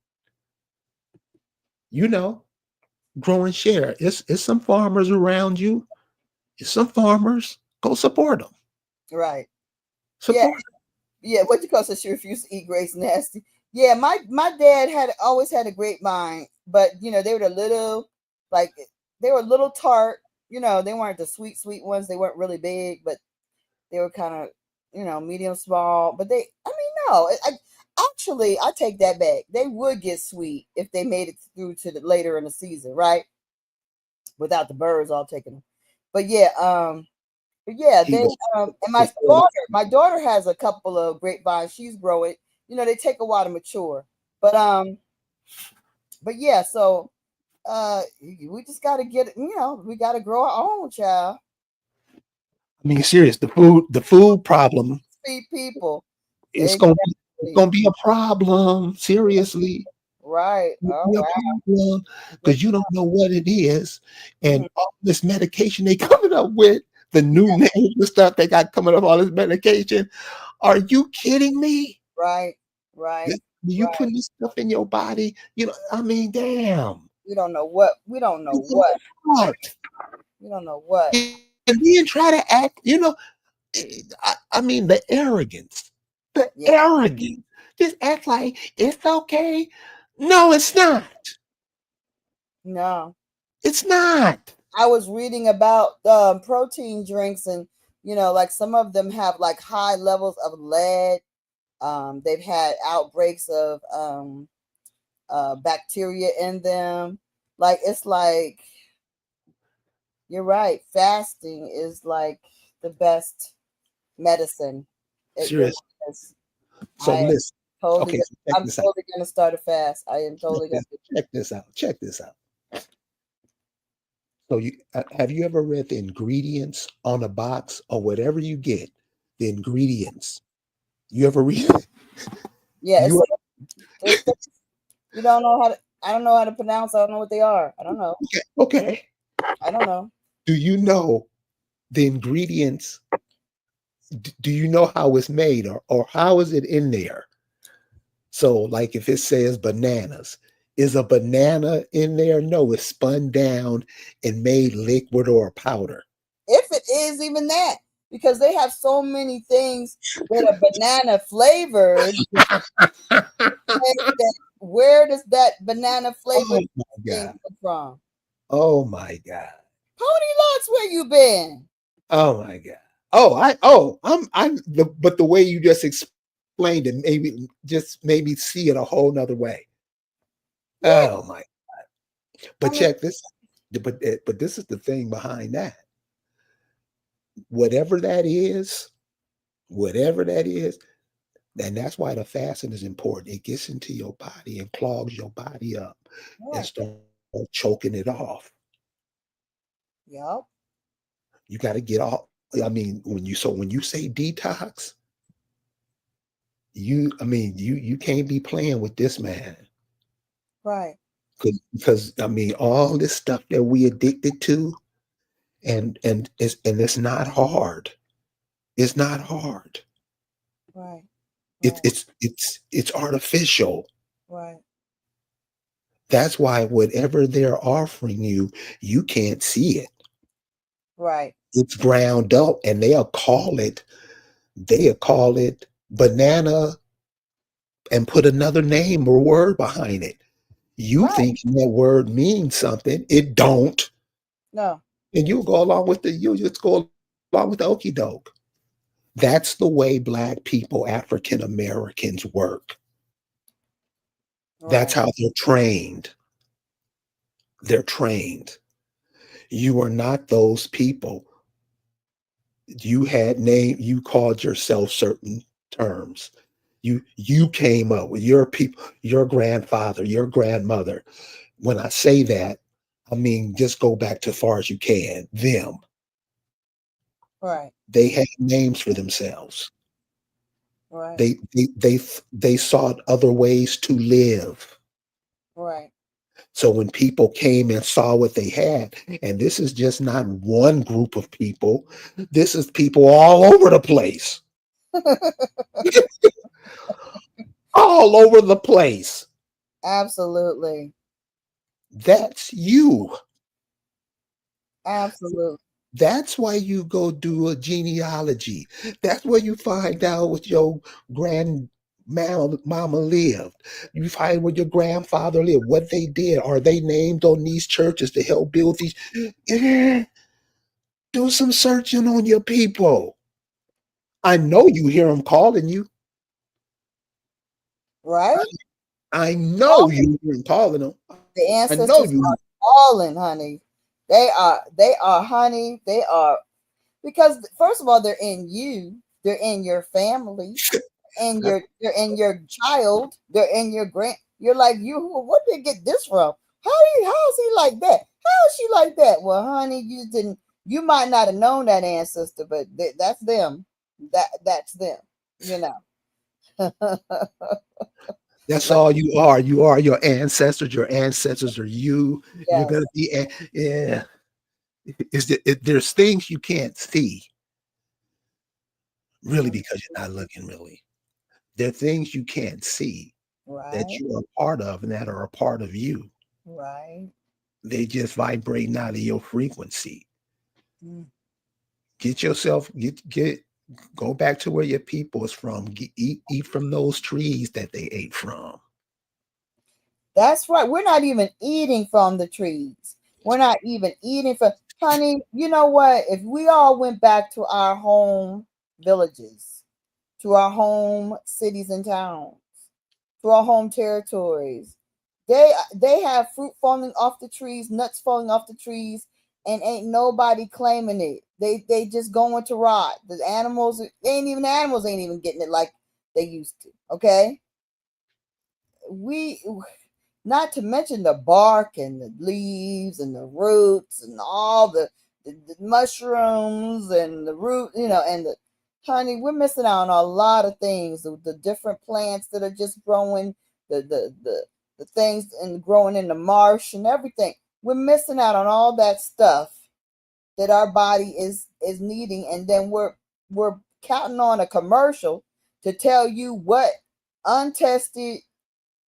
You know, grow and share. It's some farmers around you. It's some farmers. Go support them. Right. Yeah. Support Yeah. What you call said she refused to eat grapes nasty. Yeah, my dad had always had a grapevine, but they were a little like they were a little tart. They weren't the sweet ones. They weren't really big, but they were kind of medium small. But I mean, no, actually I take that back. They would get sweet if they made it through to the later in the season, right? Without the birds all taking them. But yeah, but yeah, he was and my daughter has a couple of grapevines. She's growing. They take a while to mature. But but yeah, so we just gotta get it, we gotta grow our own, child. I mean, serious. The food problem. Feed people. It's Exactly. gonna be a problem. Seriously, Right. Oh be a wow. problem Yes. because you don't know what it is, and Mhm. all this medication they coming up with, the new Yeah, names and stuff they got coming up, all this medication. Are you kidding me? right. Right. You Right. putting this stuff in your body? I mean, damn. We don't know what. We don't know what. What? We don't know what. And then try to act. I mean, the arrogance. The Yeah. arrogance. Just act like it's okay. No, it's not. No. It's not. I was reading about protein drinks, and like some of them have like high levels of lead. They've had outbreaks of bacteria in them. Like it's like you're right. Fasting is like the best medicine. It really Serious. is. So I am listen. totally. Okay, so check I'm this out. totally gonna start a fast. I am Check totally gonna. this. Check this out. Check this out. So have you ever read the ingredients on a box or whatever you get? The ingredients. You ever read? Yeah, You it's you don't know how to. I don't know how to pronounce. I don't know what they are. I don't know. okay? I don't know. Do you know the ingredients? Do you know how it's made or how is it in there? So, like if it says bananas, is a banana in there? No, it's spun down and made liquid or powder. If it is even that, because they have so many things that are banana flavored. That where does that banana flavored Oh my thing god! come from? Oh my god! Pony Lux, where you been? Oh my god! But the way you just explained it, maybe just made me see it a whole nother way. Yeah, Oh my! I But mean, check this. But this is the thing behind that. Whatever that is, whatever that is, and that's why the fasting is important. It gets into your body and clogs your body up and right. start choking it off. Yup. You got to get off. I mean, when you say detox, you can't be playing with this man Right. because I mean all this stuff that we addicted to, and it's not hard. It's not hard. Right. It, Right. it's it's it's artificial. Right. That's why whatever they're offering you, you can't see it. Right. It's ground up, and they'll call it banana and put another name or word behind it. You Right. think that word means something, it don't. No. And you just go along with the okey doke. That's the way Black people, African Americans work. That's Right. how they're trained. They're trained. You are not those people. You called yourself certain terms. You came up with your people, your grandfather, your grandmother. When I say that, I mean just go back to far as you can. Them. Right. They had names for themselves. Right. They sought other ways to live. Right. So when people came and saw what they had, and this is just not one group of people, this is people all over the place. All over the place. Absolutely. That's you. Absolutely. That's why you go do a genealogy. That's where you find out what your grandmama lived. You find where your grandfather lived, what they did. Are they named on these churches to help build these? Eh, do some searching on your people. I know you hear them calling you. Right. I know you hear them calling them. The I know ancestors you. are calling, honey. They are, honey. They are, because first of all, they're in you. They're in your family, and they're in your child. They're in your grand. You're like, What did they get this from? How is he like that? How is she like that? Well, honey, you didn't. You might not have known that ancestor, but that's them. That's them. You know. That's Like, all you are. You are your ancestors. Your ancestors are you. You're yes. gonna be. Yeah. There's things you can't see really Mhm. because you're not looking really. There are things you can't see that Right. you are a part of and that are a part of you. Right. They just vibrating out of your frequency. Mm. Get yourself get go back to where your people is from. Eat from those trees that they ate from. That's right. We're not even eating from the trees. We're not even eating from, honey, you know what? If we all went back to our home villages, to our home cities and towns, to our home territories, they have fruit falling off the trees, nuts falling off the trees, and ain't nobody claiming it. They just going to rot. The animals, animals ain't even getting it like they used to. Okay? We Not to mention the bark and the leaves and the roots and all the mushrooms and the root, and the, honey, we're missing out on a lot of things. The different plants that are just growing, the things and growing in the marsh and everything. We're missing out on all that stuff that our body is needing, and then we're counting on a commercial to tell you what untested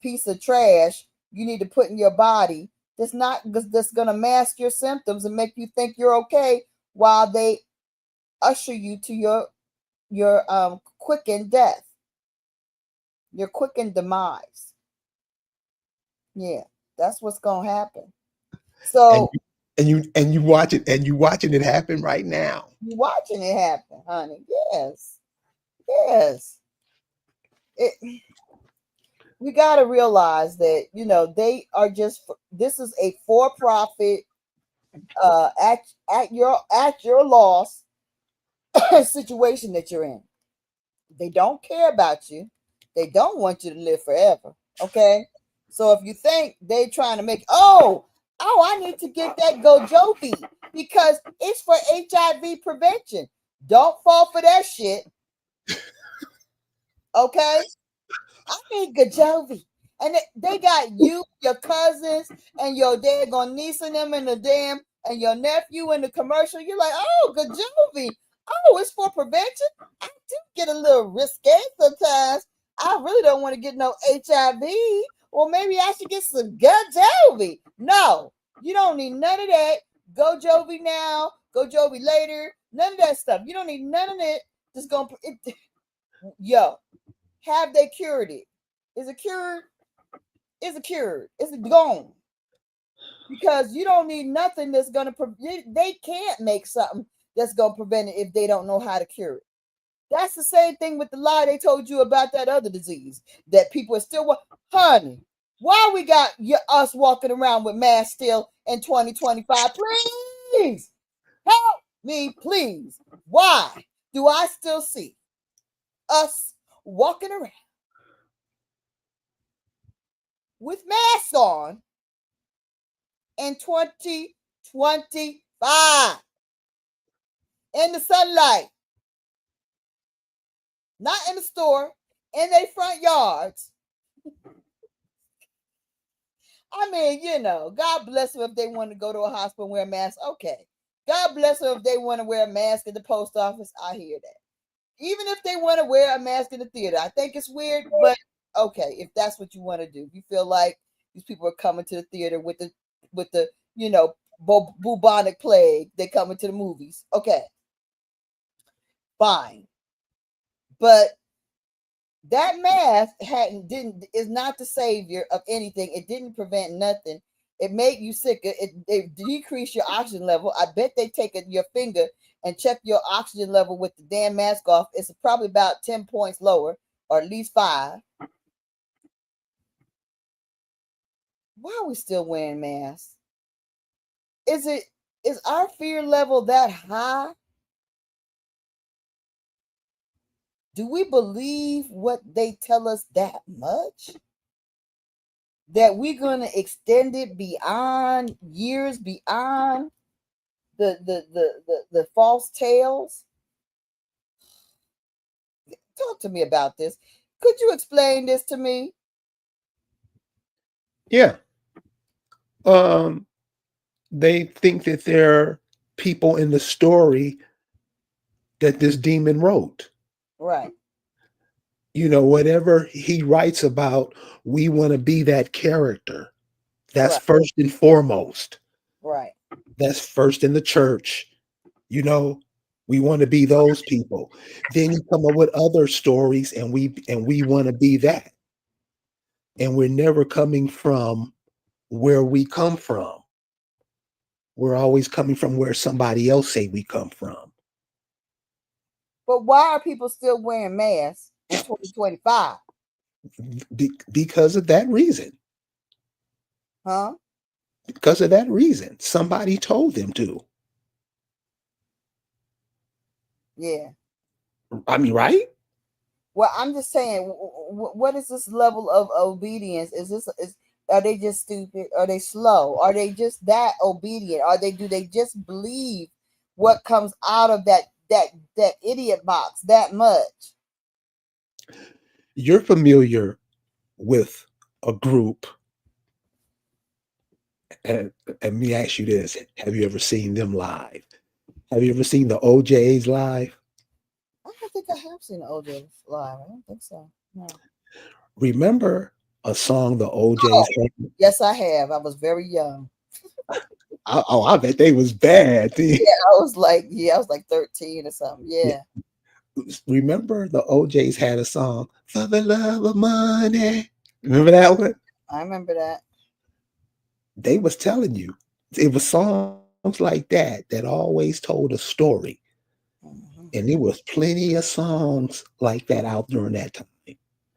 piece of trash you need to put in your body that's going to mask your symptoms and make you think you're okay, while they usher you to your quickened death, your quickened demise. Yeah, that's what's going to happen. And So you watch it and you watching it happen right now. you watching it happen, honey. Yes. Yes. It, we got to realize that they are just, this is a for profit, at your loss situation that you're in. They don't care about you. They don't want you to live forever. Okay. So if you think they trying to make, I need to get that Gojovi because it's for HIV prevention. Don't fall for that shit. Okay. I need Gajovi. And they got you, your cousins, and your daggone niece and them in the damn, and your nephew in the commercial. You're like, oh, Gajovi. Oh, it's for prevention. I do get a little risque sometimes. I really don't want to get no HIV, Well, maybe I should get some Go Jovi. No, you don't need none of that. Go Jovi now, go Jovi later. None of that stuff. You don't need none of it. Just gonna yo, have they cured it? Is it cured? Is it cured? Is it gone? Because you don't need nothing that's gonna. They can't make something that's gonna prevent it if they don't know how to cure it. That's the same thing with the lie they told you about that other disease that people are still. Honey, why we got us walking around with masks still in 2025? Please help me, please. Why do I still see us walking around with masks on in 2025 in the sunlight, not in the store, in their front yards? I mean, God bless them if they want to go to a hospital and wear a mask. Okay. God bless them if they want to wear a mask at the post office. I hear that. Even if they want to wear a mask in the theater, I think it's weird, but okay, if that's what you want to do. If you feel like these people are coming to the theater with the bubonic plague, they coming to the movies. Okay. Fine. But that mask is not the savior of anything. It didn't prevent nothing. It made you sicker. It decreased your oxygen level. I bet they take your finger and check your oxygen level with the damn mask off. It's probably about 10 points lower, or at least 5. Why are we still wearing masks? Is our fear level that high? Do we believe what they tell us that much? That we're going to extend it beyond years, beyond the false tales? Talk to me about this. Could you explain this to me? Yeah. They think that they're people in the story that this demon wrote. Right. Whatever he writes about, we want to be that character. That's right. first and foremost. Right. That's first in the church. We want to be those people. Then you come up with other stories and we want to be that. And we're never coming from where we come from. We're always coming from where somebody else say we come from. But why are people still wearing masks in 2025? Because of that reason. Huh? Because of that reason. Somebody told them to. Yeah. I mean, right? Well, I'm just saying, what is this level of obedience? Are they just stupid? Are they slow? Are they just that obedient? Do they just believe what comes out of that idiot box that much? You're familiar with a group, and let me ask you this: have you ever seen them live? Have you ever seen the OJs live? I don't think I have seen the OJ live. I don't think so. No. Remember a song the OJs had? Yes, I have. I was very young. I bet they was bad. Yeah, I was like 13 or something. Yeah. Remember the OJs had a song, For the Love of Money. Remember that one? I remember that. They was telling you. It was songs like that always told a story. Mm-hmm. And there was plenty of songs like that out during that time.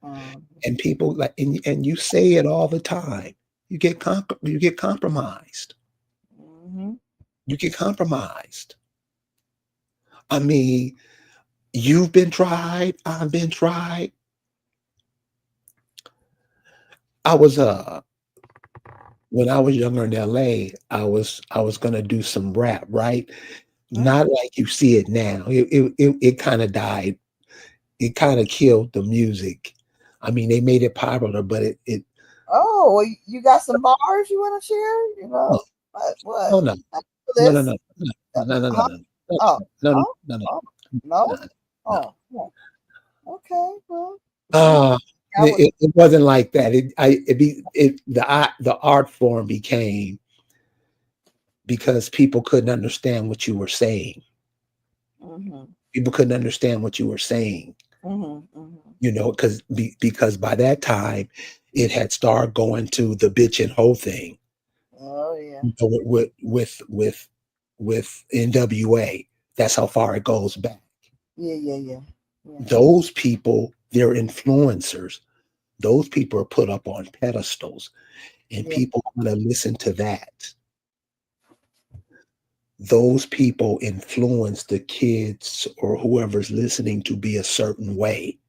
Mm-hmm. And people like, and you say it all the time. You get compromised. Mm-hmm. You get compromised. I mean, you've been tried. I've been tried. I was when I was younger in LA, I was gonna do some rap, right? Not like you see it now. It kind of died. It kind of killed the music. I mean, they made it popular, but it Oh, well, you got some bars you want to share? no, What? no, no, no, no, This? no, no, no, no, no, Huh? no, Oh, no, oh, no, no, oh, no, no. no. Oh, yeah. Okay. Well, Ah, I was. it wasn't like that. The art form became because people couldn't understand what you were saying. Mm-hmm, People couldn't understand what you were saying, mm-hmm, mm-hmm. because by that time it had started going to the bitch and hoe thing, Oh yeah, with NWA. That's how far it goes back. yeah, yeah, yeah, yeah, Those people, they're influencers. Those people are put up on pedestals, and yeah. people want to listen to that. Those people influence the kids or whoever's listening to be a certain way,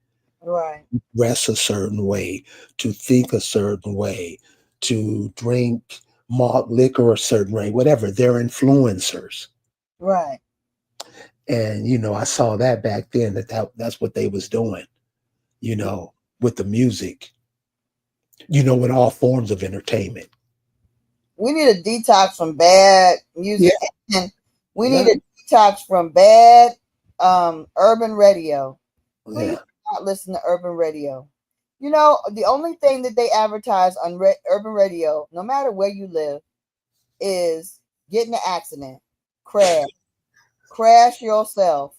Right, dress a certain way, to think a certain way, to drink malt liquor a certain way, whatever. They're influencers. right. And I saw that back then, that's what they was doing, with the music, with all forms of entertainment. We need a detox from bad Yeah, music, and we need yeah, a detox from bad urban radio. Please yeah. do not listen to urban radio. The only thing that they advertise on urban radio, no matter where you live, is get in an accident, crash, crash yourself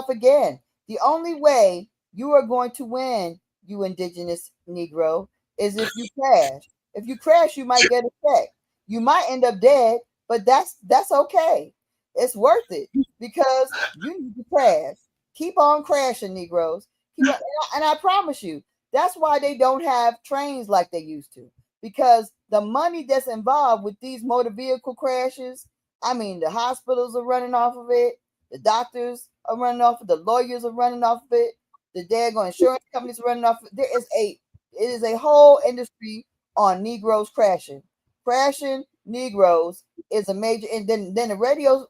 again. The only way you are going to win, you indigenous Negro, is if you crash. If you crash, you might get a check. You might end up dead, but that's okay. It's worth it because you need to crash. Keep on crashing, Negroes. Keep on, and I promise you, that's why they don't have trains like they used to. Because the money that's involved with these motor vehicle crashes, I mean, the hospitals are running off of it. The doctors are running off of it. The lawyers are running off of it. The daggone insurance companies are running off of it. It is a whole industry on Negroes crashing. Crashing Negroes is a major, and then the radio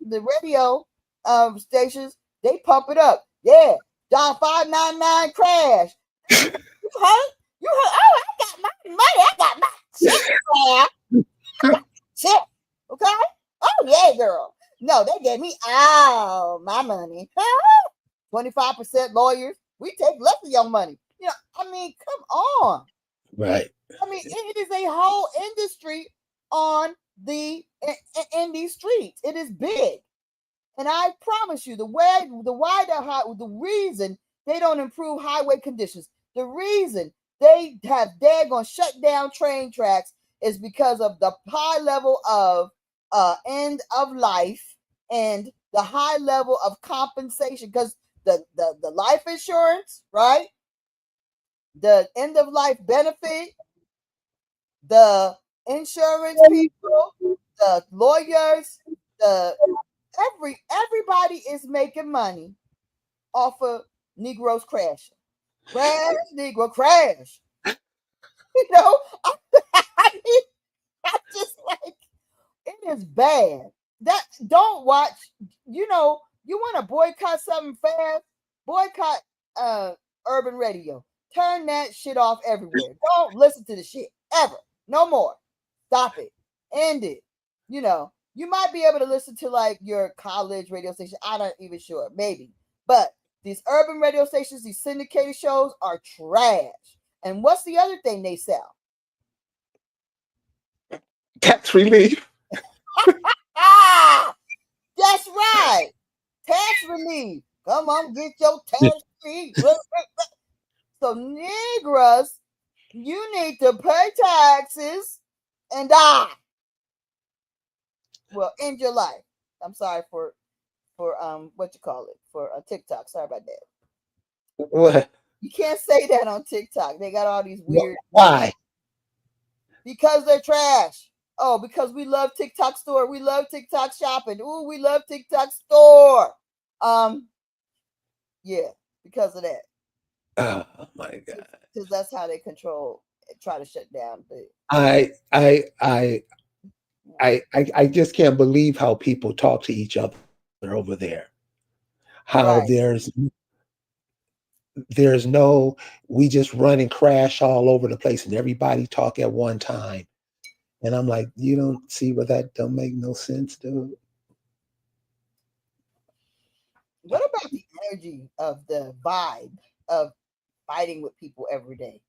stations, they pump it up. Yeah, dial 599 crash. You heard? You heard? Oh, I got my money. I got my check. Check. Okay? Oh yeah, girl. No, they gave me all my money. 25% lawyers. We take less of your money. I mean, come on. Right. I mean, it is a whole industry on in these streets. It is big. And I promise you, the reason they don't improve highway conditions, the reason they're gonna shut down train tracks is because of the high level of end of life and the high level of compensation. Because the life insurance, right? The end of life benefit, the insurance people, the lawyers, the everybody is making money off of Negroes crashing. Crash, Negro, crash. You know, I mean, I just like it is bad. That don't watch. You want to boycott something fast? Boycott uh urban radio. Turn that shit off everywhere. Don't listen to the shit ever. No more. Stop it. End it. You might be able to listen to like your college radio station. I'm not even sure. Maybe. But these urban radio stations, these syndicated shows are trash. And what's the other thing they sell? Tax relief. Ah, that's right. Tax relief. Come on, get your tax relief. So, Negroes, you need to pay taxes and die. Well, end your life. I'm sorry for what you call it for TikTok. Sorry about that. What? You can't say that on TikTok. They got all these weird Why? because they're trash. Oh, because we love TikTok store. We love TikTok shopping. Ooh, we love TikTok store. Um, yeah, because of that. Oh my God. Because that's how they try to shut down the. I I I I just can't believe how people talk to each other over there. How Right. there's no, we just run and crash all over the place and everybody talk at one time. And I'm like, you don't see where that don't make no sense, dude. What about the energy of the vibe of fighting with people every day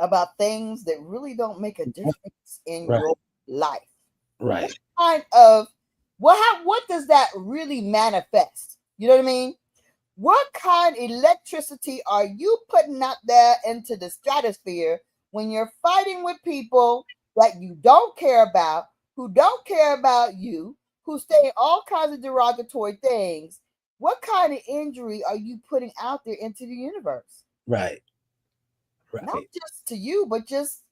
about things that really don't make a difference in Right. your life. What Right. kind of what does that really manifest? You know what I mean? What kind of electricity are you putting out there into the stratosphere when you're fighting with people that you don't care about, who don't care about you, who say all kinds of derogatory things? What kind of injury are you putting out there into the universe? Right. Not Right. just to you, but just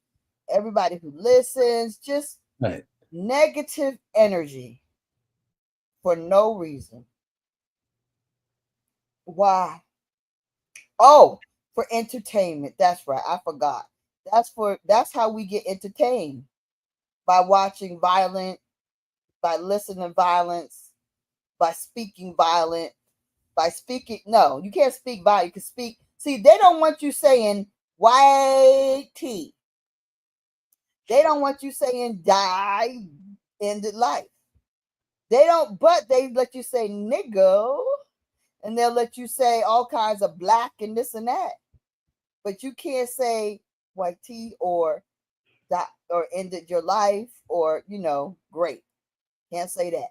everybody who listens, just Right. negative energy for no reason. Why? Oh, for entertainment. That's right. I forgot. That's how we get entertained, by watching violent, by listening to violence, by speaking violent, by speaking no, you can't speak violent. You can speak. See, they don't want you saying white tea. They don't want you saying die, ended life. They don't, but they let you say nigga, and they'll let you say all kinds of black and this and that. But you can't say white tea or that or ended your life or great. Can't say that.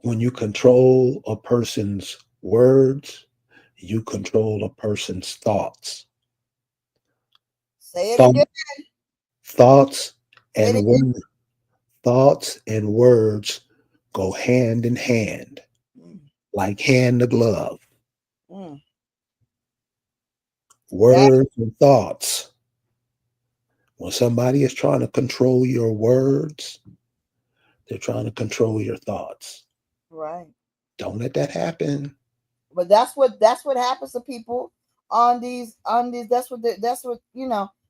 When you control a person's words, you control a person's thoughts. Say it Thought, again. thoughts Say it and again. words, thoughts and words go hand in hand, Mm, like hand to glove. mm. That Words and thoughts. When somebody is trying to control your words, they're trying to control your thoughts. right. Don't let that happen. But that's what happens to people on these. That's what.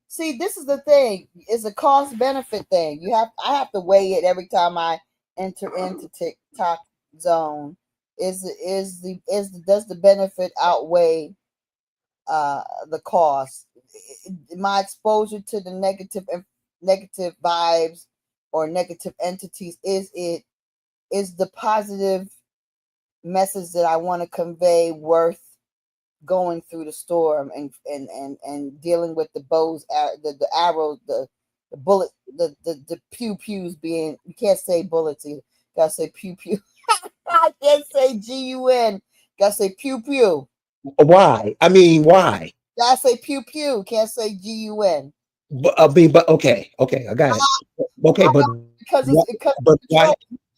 See, this is the thing. It's a cost benefit thing. I have to weigh it every time I enter into TikTok zone. Does the benefit outweigh the cost? My exposure to the negative vibes or negative entities, is the positive message that I want to convey worth going through the storm and dealing with the bows, the arrows, the bullet, the pew pews being, you can't say bullets, you gotta say pew pew. I can't say GUN, gotta say pew pew. Why? I mean, why? Gotta say pew pew, can't say GUN. But okay, okay, I got it. Okay, I know, because but it's why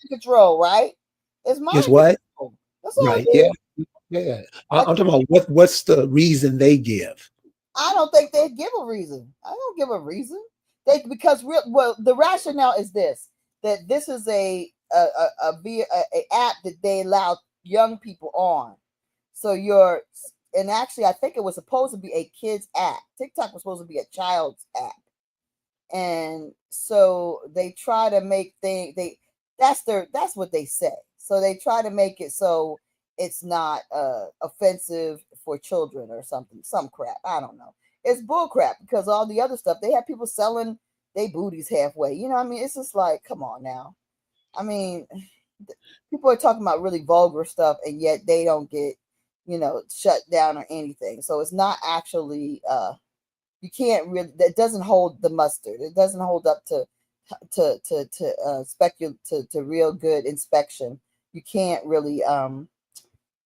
control, right? It's is mind what? control. That's all Right? it Yeah, is. yeah. I I'm talking about what's the reason they give? I don't think they give a reason. I don't give a reason. The rationale is this, that this is a app that they allow young people on. So and actually I think it was supposed to be a kids app. TikTok was supposed to be a child's app. And so they try to make that's what they say. So they try to make it so it's not offensive for children or something, some crap. I don't know. It's bull crap, because all the other stuff, they have people selling they booties halfway. You know what I mean? It's just like, come on now. I mean, people are talking about really vulgar stuff, and yet they don't get shut down or anything. So it's not actually you can't really, that doesn't hold the mustard. It doesn't hold up to real good inspection. You can't really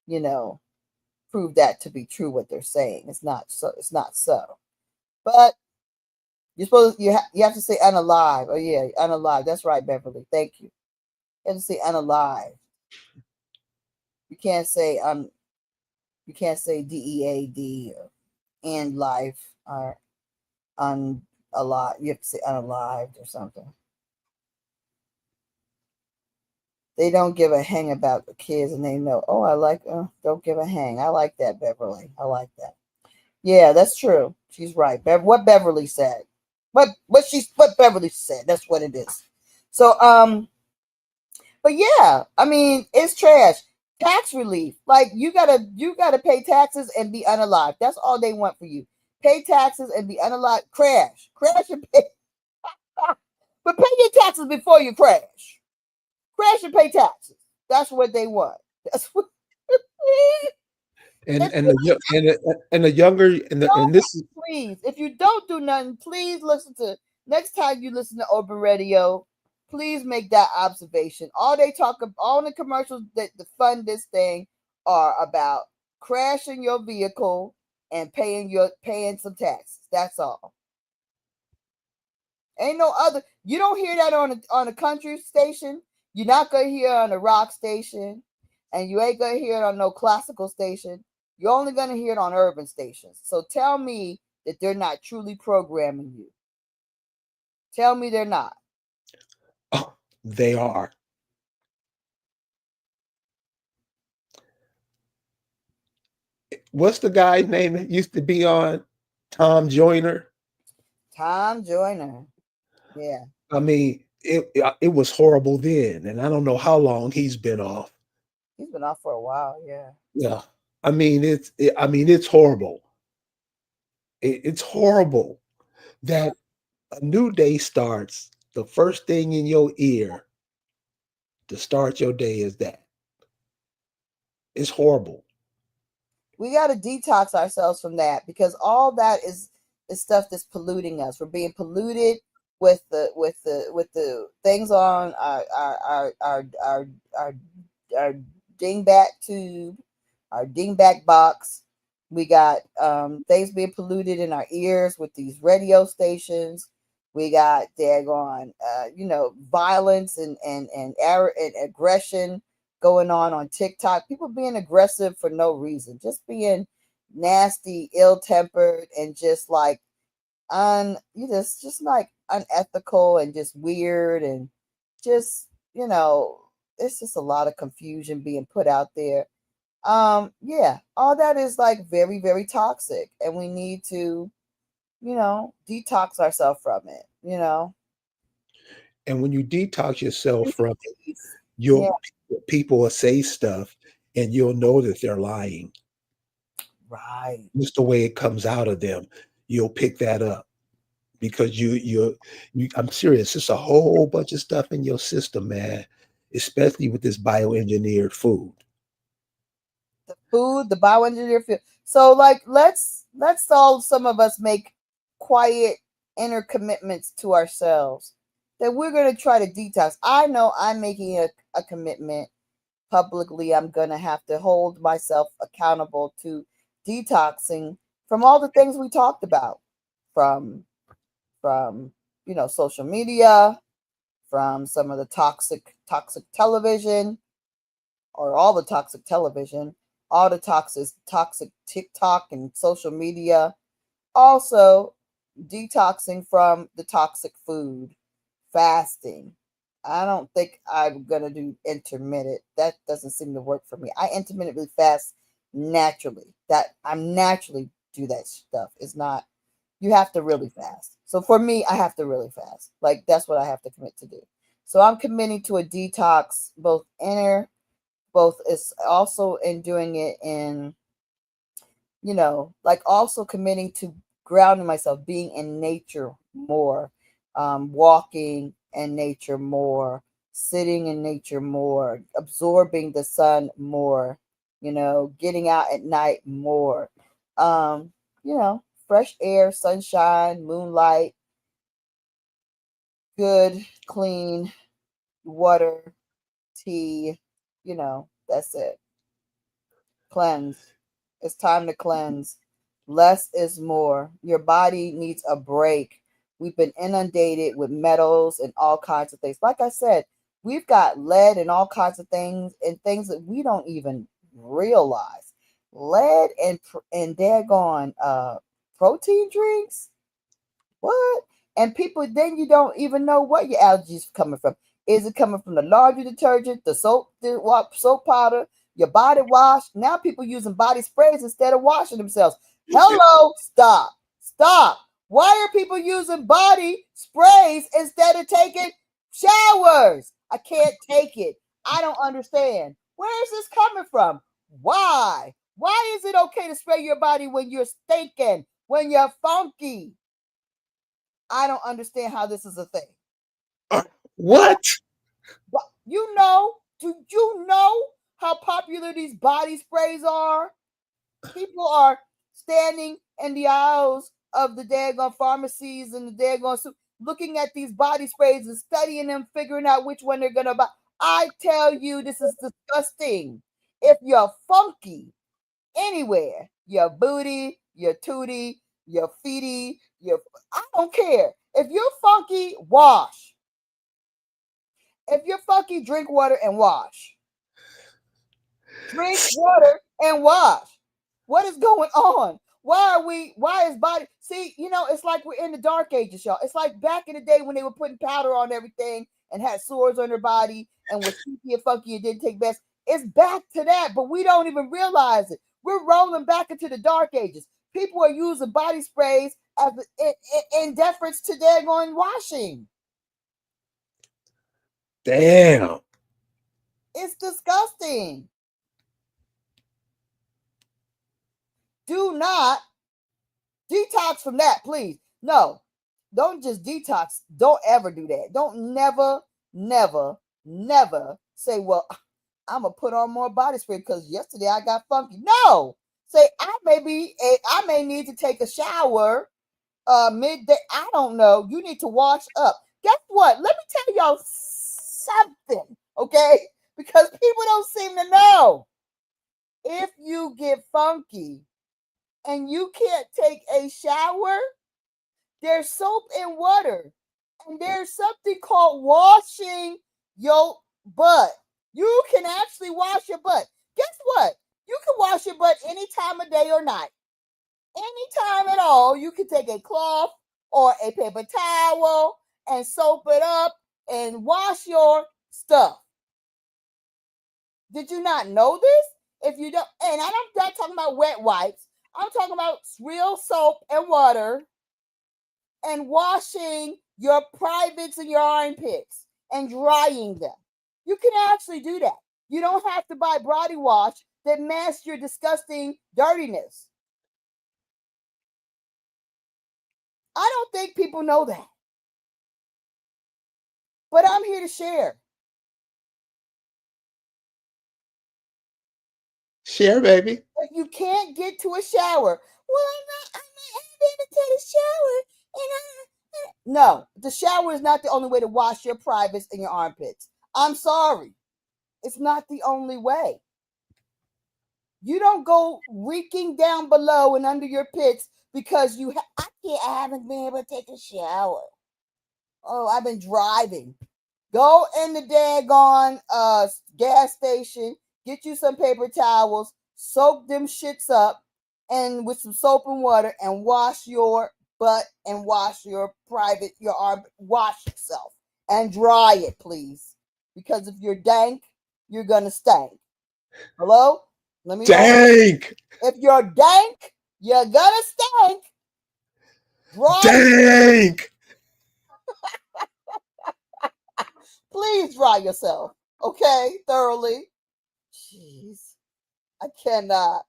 you know prove that to be true, what they're saying. It's not so. But you have to say unalive. Oh yeah, unalive. That's right, Beverly. Thank you. You have to say unalive. You can't say DEAD and life or unalive. You have to say unalived or something. They don't give a hang about the kids, and they know. Oh, don't give a hang. I like that, Beverly. I like that. Yeah, that's true. She's right. What Beverly said. What Beverly said. That's what it is. So but yeah, I mean, it's trash. Tax relief. Like, you gotta pay taxes and be unalive. That's all they want for you. Pay taxes and be unalive. Crash and pay. But pay your taxes before you crash. Crash and pay taxes. That's what they want. That's what. and If and you the and the younger and don't, this is please, if you don't do nothing, please listen to next time you listen to open radio. Please make that observation. All they talk about, all the commercials that fund this thing are about crashing your vehicle and paying some taxes. That's all. Ain't no other. You don't hear that on a country station. You're not gonna hear it on a rock station, and you ain't gonna hear it on no classical station. You're only gonna hear it on urban stations. So tell me that they're not truly programming you. Tell me they're not. oh, they are. What's the guy's name that used to be on Tom Joyner? Tom Joyner. Yeah, I mean, it was horrible then, and I don't know how long he's been off. he's been off for a while. Yeah. Yeah, I mean, it's horrible. It's horrible that a new day starts. The first thing in your ear to start your day is that. It's horrible. We got to detox ourselves from that because all that is stuff that's polluting us. We're being polluted with the things on our dingbat tube, our dingbat box. We got things being polluted in our ears with these radio stations. We got daggone, violence and error and aggression going on TikTok. People being aggressive for no reason, just being nasty, ill tempered, and just like just like unethical and just weird and just it's just a lot of confusion being put out there. Yeah, all that is like very, very toxic, and we need to detox ourselves from it. And when you detox yourself from it, Please. Yeah, you'll people will say stuff, and you'll know that they're lying. right. Just the way it comes out of them, you'll pick that up because I'm serious. It's a whole bunch of stuff in your system, man. Especially with this bioengineered food. The food, the bioengineer food. So like let's all some of us make quiet inner commitments to ourselves that we're gonna try to detox. I know I'm making a commitment publicly. I'm gonna have to hold myself accountable to detoxing from all the things we talked about. From social media, from some of the toxic television, or all the toxic television, all the toxic TikTok and social media. Also, detoxing from the toxic food, fasting. I don't think I'm gonna do intermittent. That doesn't seem to work for me. I intermittently fast naturally. That I'm naturally do that stuff. It's not. You have to really fast. So for me, I have to really fast. Like that's what I have to commit to do. So I'm committing to a detox, both is also in doing it in like also committing to grounding myself, being in nature more, walking in nature more, sitting in nature more, absorbing the sun more, getting out at night more, um fresh air, sunshine, moonlight, good clean water, tea, that's it. Cleanse. It's time to cleanse. Less is more. Your body needs a break. We've been inundated with metals and all kinds of things. Like I said, we've got lead and all kinds of things and things that we don't even realize. Lead and daggone protein drinks. What? And people, then you don't even know what your allergies coming from. Is it coming from the laundry detergent, soap powder, your body wash? Now people using body sprays instead of washing themselves. Hello, stop, stop. Why are people using body sprays instead of taking showers? I can't take it. I don't understand. Where is this coming from? Why? Why is it okay to spray your body when you're stinking, when you're funky? I don't understand how this is a thing. What? Do you know how popular these body sprays are? People are standing in the aisles of the daggone pharmacies and the daggone looking at these body sprays and studying them, figuring out which one they're gonna buy. I tell you, this is disgusting. If you're funky anywhere, your booty, your tootie, your feety, I don't care. If you're funky, wash. If you're funky, drink water and wash. Drink water and wash. What is going on? Why is body? See, it's like we're in the dark ages, y'all. It's like back in the day when they were putting powder on everything and had sores on their body and was stinky and funky and didn't take baths. It's back to that, but we don't even realize it. We're rolling back into the dark ages. People are using body sprays as in deference to their going washing. Damn. It's disgusting. Do not detox from that, please. No, don't just detox. Don't ever do that. Don't never say, well, I'm going to put on more body spray because yesterday I got funky. No. Say, I may need to take a shower midday. I don't know. You need to wash up. Guess what? Let me tell y'all something, okay? Because people don't seem to know. If you get funky and you can't take a shower, there's soap and water. And there's something called washing your butt. You can actually wash your butt. Guess what? You can wash your butt any time of day or night. Anytime at all. You can take a cloth or a paper towel and soap it up and wash your stuff. Did you not know this? If you don't, and I'm not talking about wet wipes. I'm talking about real soap and water and washing your privates and your armpits and drying them. You can actually do that. You don't have to buy body wash that masks your disgusting dirtiness. I don't think people know that. But I'm here to share. Share, baby. If you can't get to a shower, well, I'm not able to take a shower. No, the shower is not the only way to wash your privates and your armpits. I'm sorry. It's not the only way. You don't go reeking down below and under your pits because I haven't been able to take a shower. Oh, I've been driving. Go in the daggone gas station, get you some paper towels, soak them shits up and with some soap and water and wash your butt and wash your arm, wash yourself and dry it, please. Because if you're dank, you're gonna stank. Hello? Let me Dank. If you're dank, you're gonna stank. Dry. Dank. Please dry yourself, okay? Thoroughly. Jeez. I cannot.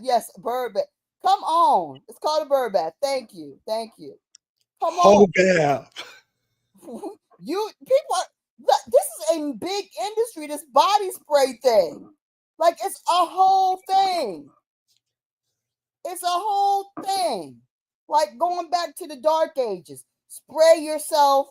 Yes, bird bath. Come on. It's called a bird bath. Thank you. Come on. Yeah. People this is a big industry, this body spray thing. Like it's a whole thing. Like going back to the dark ages. Spray yourself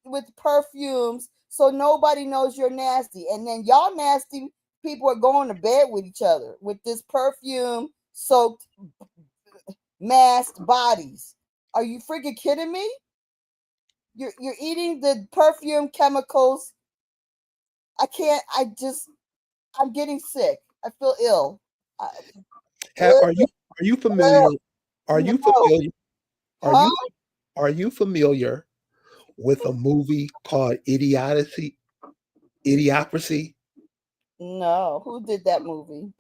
with perfumes so nobody knows you're nasty. And then y'all nasty people are going to bed with each other with this perfume soaked masked bodies. Are you freaking kidding me? You're eating the perfume chemicals. I'm getting sick. I feel ill. Are you familiar? Are you familiar? Huh? Are you familiar with a movie called Idiocracy? No. Who did that movie?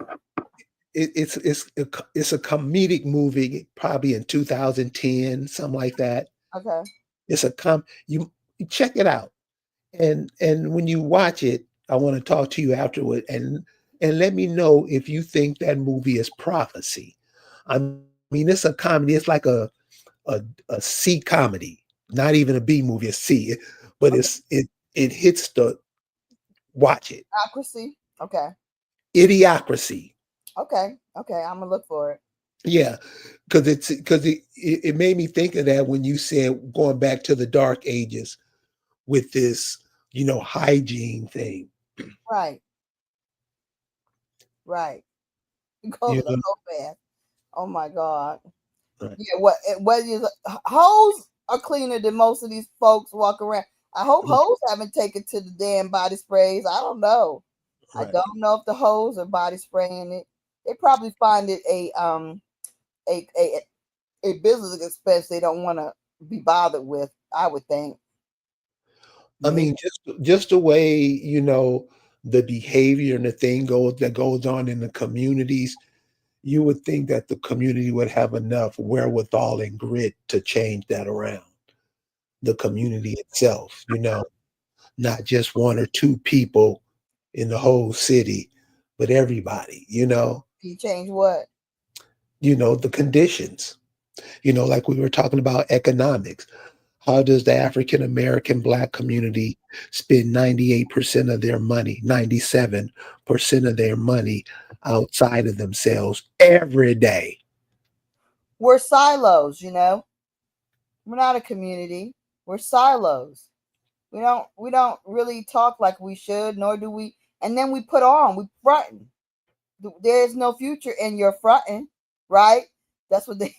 It's a comedic movie, probably in 2010, something like that. Okay. It's you check it out, and when you watch it, I want to talk to you afterward, and let me know if you think that movie is prophecy. I mean, it's a comedy. It's like a C comedy, not even a B movie, a C, but it hits the watch it. Accuracy. Okay. Idiocracy. Okay. Okay. I'm gonna look for it. Yeah, because it made me think of that when you said going back to the dark ages with this, hygiene thing. Right. Right. Go You so know, fast. Oh my God. right, Yeah. What is hoes are cleaner than most of these folks walk around. I hope hoes haven't taken to the damn body sprays. I don't know. I right. don't know if the hoes are body spraying it. They probably find it a a, a business expense they don't want to be bothered with. I would think. I Maybe. mean, just the way the behavior and the thing goes on in the communities. You would think that the community would have enough wherewithal and grit to change that around the community itself. Not just one or two people in the whole city, but everybody. You change what? The conditions. Like we were talking about economics. How does the African American Black community spend 98% of their money, 97% of their money outside of themselves every day? We're silos. We're not a community. We're silos. We don't really talk like we should, nor do we. And then we fronting. There is no future in your fronting, right? That's what they.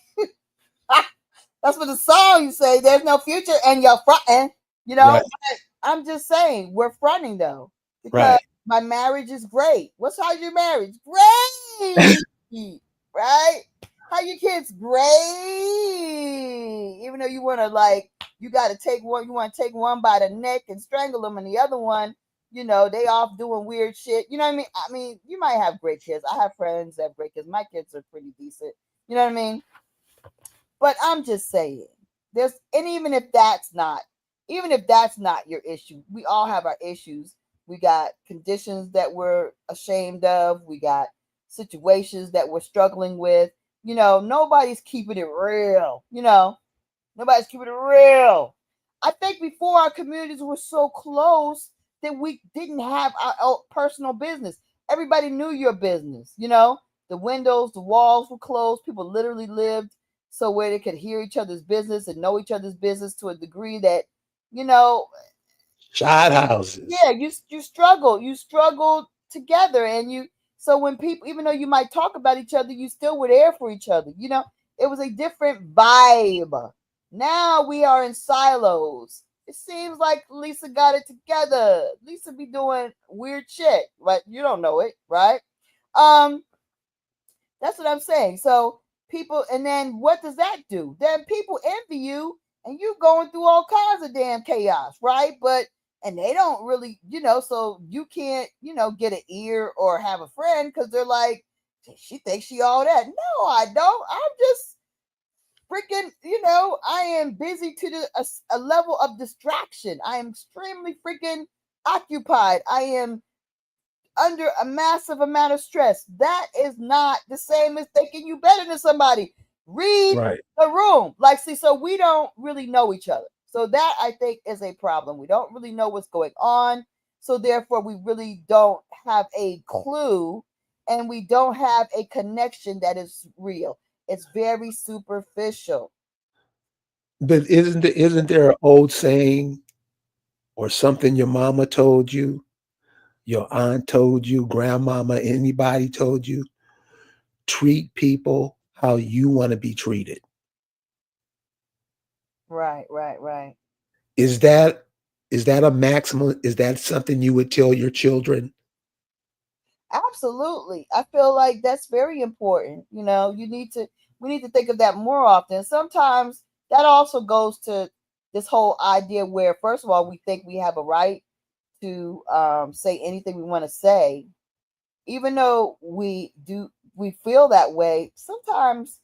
That's what the song you say. There's no future in your fronting. Right, But I'm just saying we're fronting though because right, my marriage is great. How's your marriage? Great, right? How your kids? Great. Even though you want to you got to take one. You want to take one by the neck and strangle them, and the other one, they off doing weird shit. You know what I mean? I mean, you might have great kids. I have friends that have great kids. My kids are pretty decent. You know what I mean? But I'm just saying, and even if that's not your issue, we all have our issues. We got conditions that we're ashamed of. We got situations that we're struggling with. Nobody's keeping it real. Nobody's keeping it real. I think before our communities were so close that we didn't have our own personal business. Everybody knew your business. The windows, the walls were closed. People literally lived so where they could hear each other's business and know each other's business to a degree that, you know, shot houses. yeah, you struggled together, and so when people, even though you might talk about each other, you still were there for each other. It was a different vibe. Now we are in silos. It seems like Lisa got it together. Lisa be doing weird shit, but you don't know it, right? um that's what I'm saying. So people, and then what does that do? Then people envy you, and you going through all kinds of damn chaos, right? And they don't really, so you can't, get an ear or have a friend because they're like, she thinks she all that. No, I don't. I'm just freaking, I am busy to a level of distraction. I am extremely freaking occupied. I am under a massive amount of stress. That is not the same as thinking you better than somebody. Read Right. the room. See, so we don't really know each other. So that I think is a problem. We don't really know what's going on. So therefore, we really don't have a clue, and we don't have a connection that is real. It's very superficial. But isn't there an old saying or something your mama told you, your aunt told you, grandmama, anybody told you? Treat people how you want to be treated. Right, right, right. Is that is that a maximum? Is that something you would tell your children? Absolutely. I feel like that's very important. We need to think of that more often. Sometimes that also goes to this whole idea where, first of all, we think we have a right to say anything we want to say, even though we feel that way. Sometimes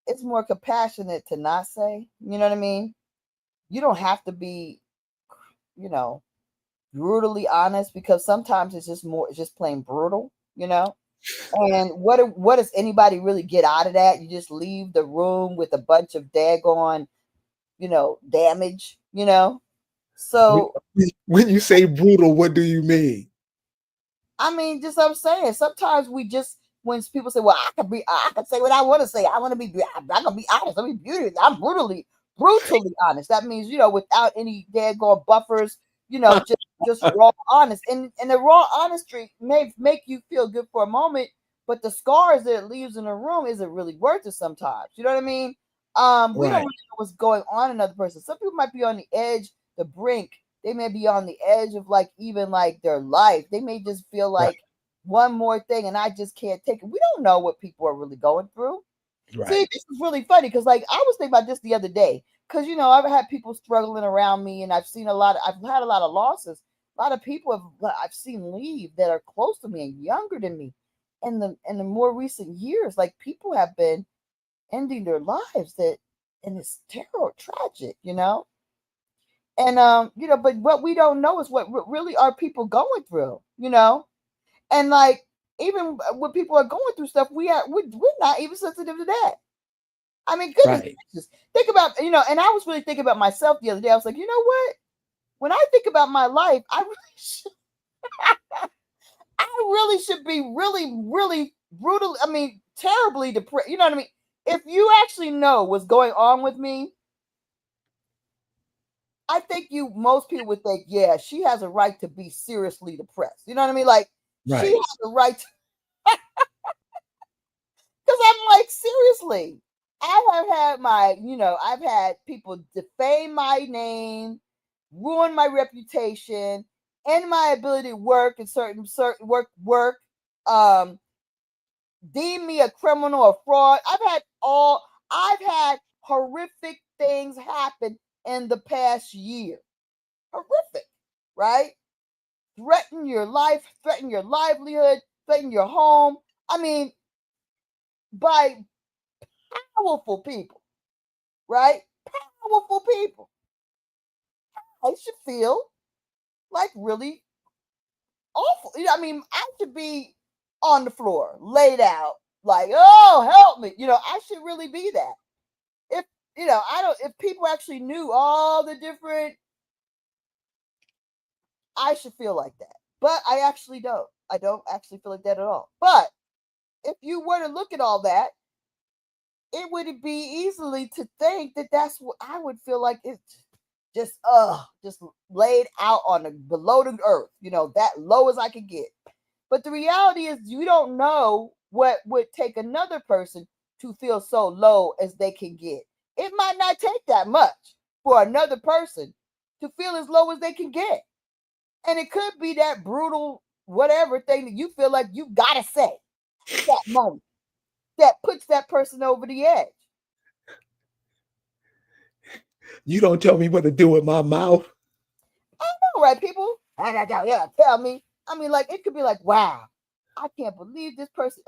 it's more compassionate to not say, you know what I mean? You don't have to be, you know, brutally honest, because sometimes it's just plain brutal, you know? And what does anybody really get out of that? You just leave the room with a bunch of daggone, damage, When So when you say brutal, what do you mean? I mean, just I'm saying, sometimes when people say, "Well, I can say what I want to say. I want to be, I'm gonna be honest. I'm beauty. I'm brutally honest." That means, without any daggone buffers, just raw honest. And the raw honesty may make you feel good for a moment, but the scars that it leaves in the room isn't really worth it sometimes. You know what I mean? We don't Right. really know what's going on in another person. Some people might be on the edge, the brink. They may be on the edge of like even like their life. They may just feel Right. like one more thing and I just can't take it. We don't know what people are really going through. See, Right. this is really funny because like I was thinking about this the other day. Because I've had people struggling around me and I've had a lot of losses. A lot of people I've seen leave that are close to me and younger than me. In the more recent years, like people have been ending their lives and it's terrible, tragic. But what we don't know is what really are people going through. And like even when people are going through stuff, we're not even sensitive to that. I mean, goodness Right. gracious. Think about, and I was really thinking about myself the other day. I was like, you know what? When I think about my life, I really should be really, really brutally, I mean, terribly depressed. You know what I mean? If you actually know what's going on with me, I think most people would think, yeah, she has a right to be seriously depressed. You know what I mean? Like she Right. has a right to, because I'm like, seriously, I've had people defame my name, ruin my reputation, and my ability to work and certain work, um, deem me a criminal or fraud. I've had horrific things happen in the past year. Horrific, right? Threaten your life, threaten your livelihood, threaten your home. I mean, by powerful people, right? Powerful people. I should feel like really awful. I mean, I should be on the floor, laid out, like, oh, help me. I should really be that. If I don't. If people actually knew all the different, I should feel like that. But I actually don't. I don't actually feel like that at all. But if you were to look at all that, it would be easily to think that that's what I would feel like. It's just laid out on the below the earth, that low as I could get. But the reality is you don't know what would take another person to feel so low as they can get. It might not take that much for another person to feel as low as they can get. And it could be that brutal whatever thing that you feel like you gotta say that moment that puts that person over the edge. You don't tell me what to do with my mouth. I know, right, people? Yeah, tell me. I mean, like, it could be like, wow, I can't believe this person.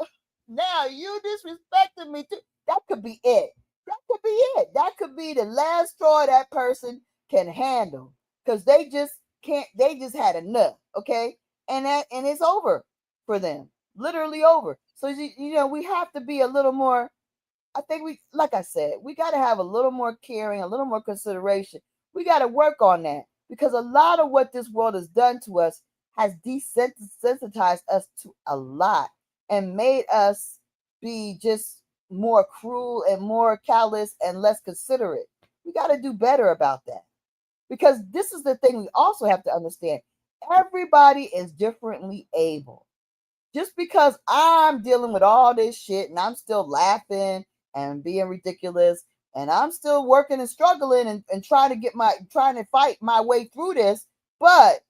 Now you disrespected me too. That could be it. That could be it. That could be the last straw that person can handle because they just can't. They just had enough. Okay, and it's over for them. Literally over. So we have to be a little more. I think like I said, we got to have a little more caring, a little more consideration. We got to work on that because a lot of what this world has done to us has desensitized us to a lot and made us be just more cruel and more callous and less considerate. We got to do better about that because this is the thing we also have to understand. Everybody is differently able. Just because I'm dealing with all this shit and I'm still laughing and being ridiculous and I'm still working and struggling and trying to fight my way through this, but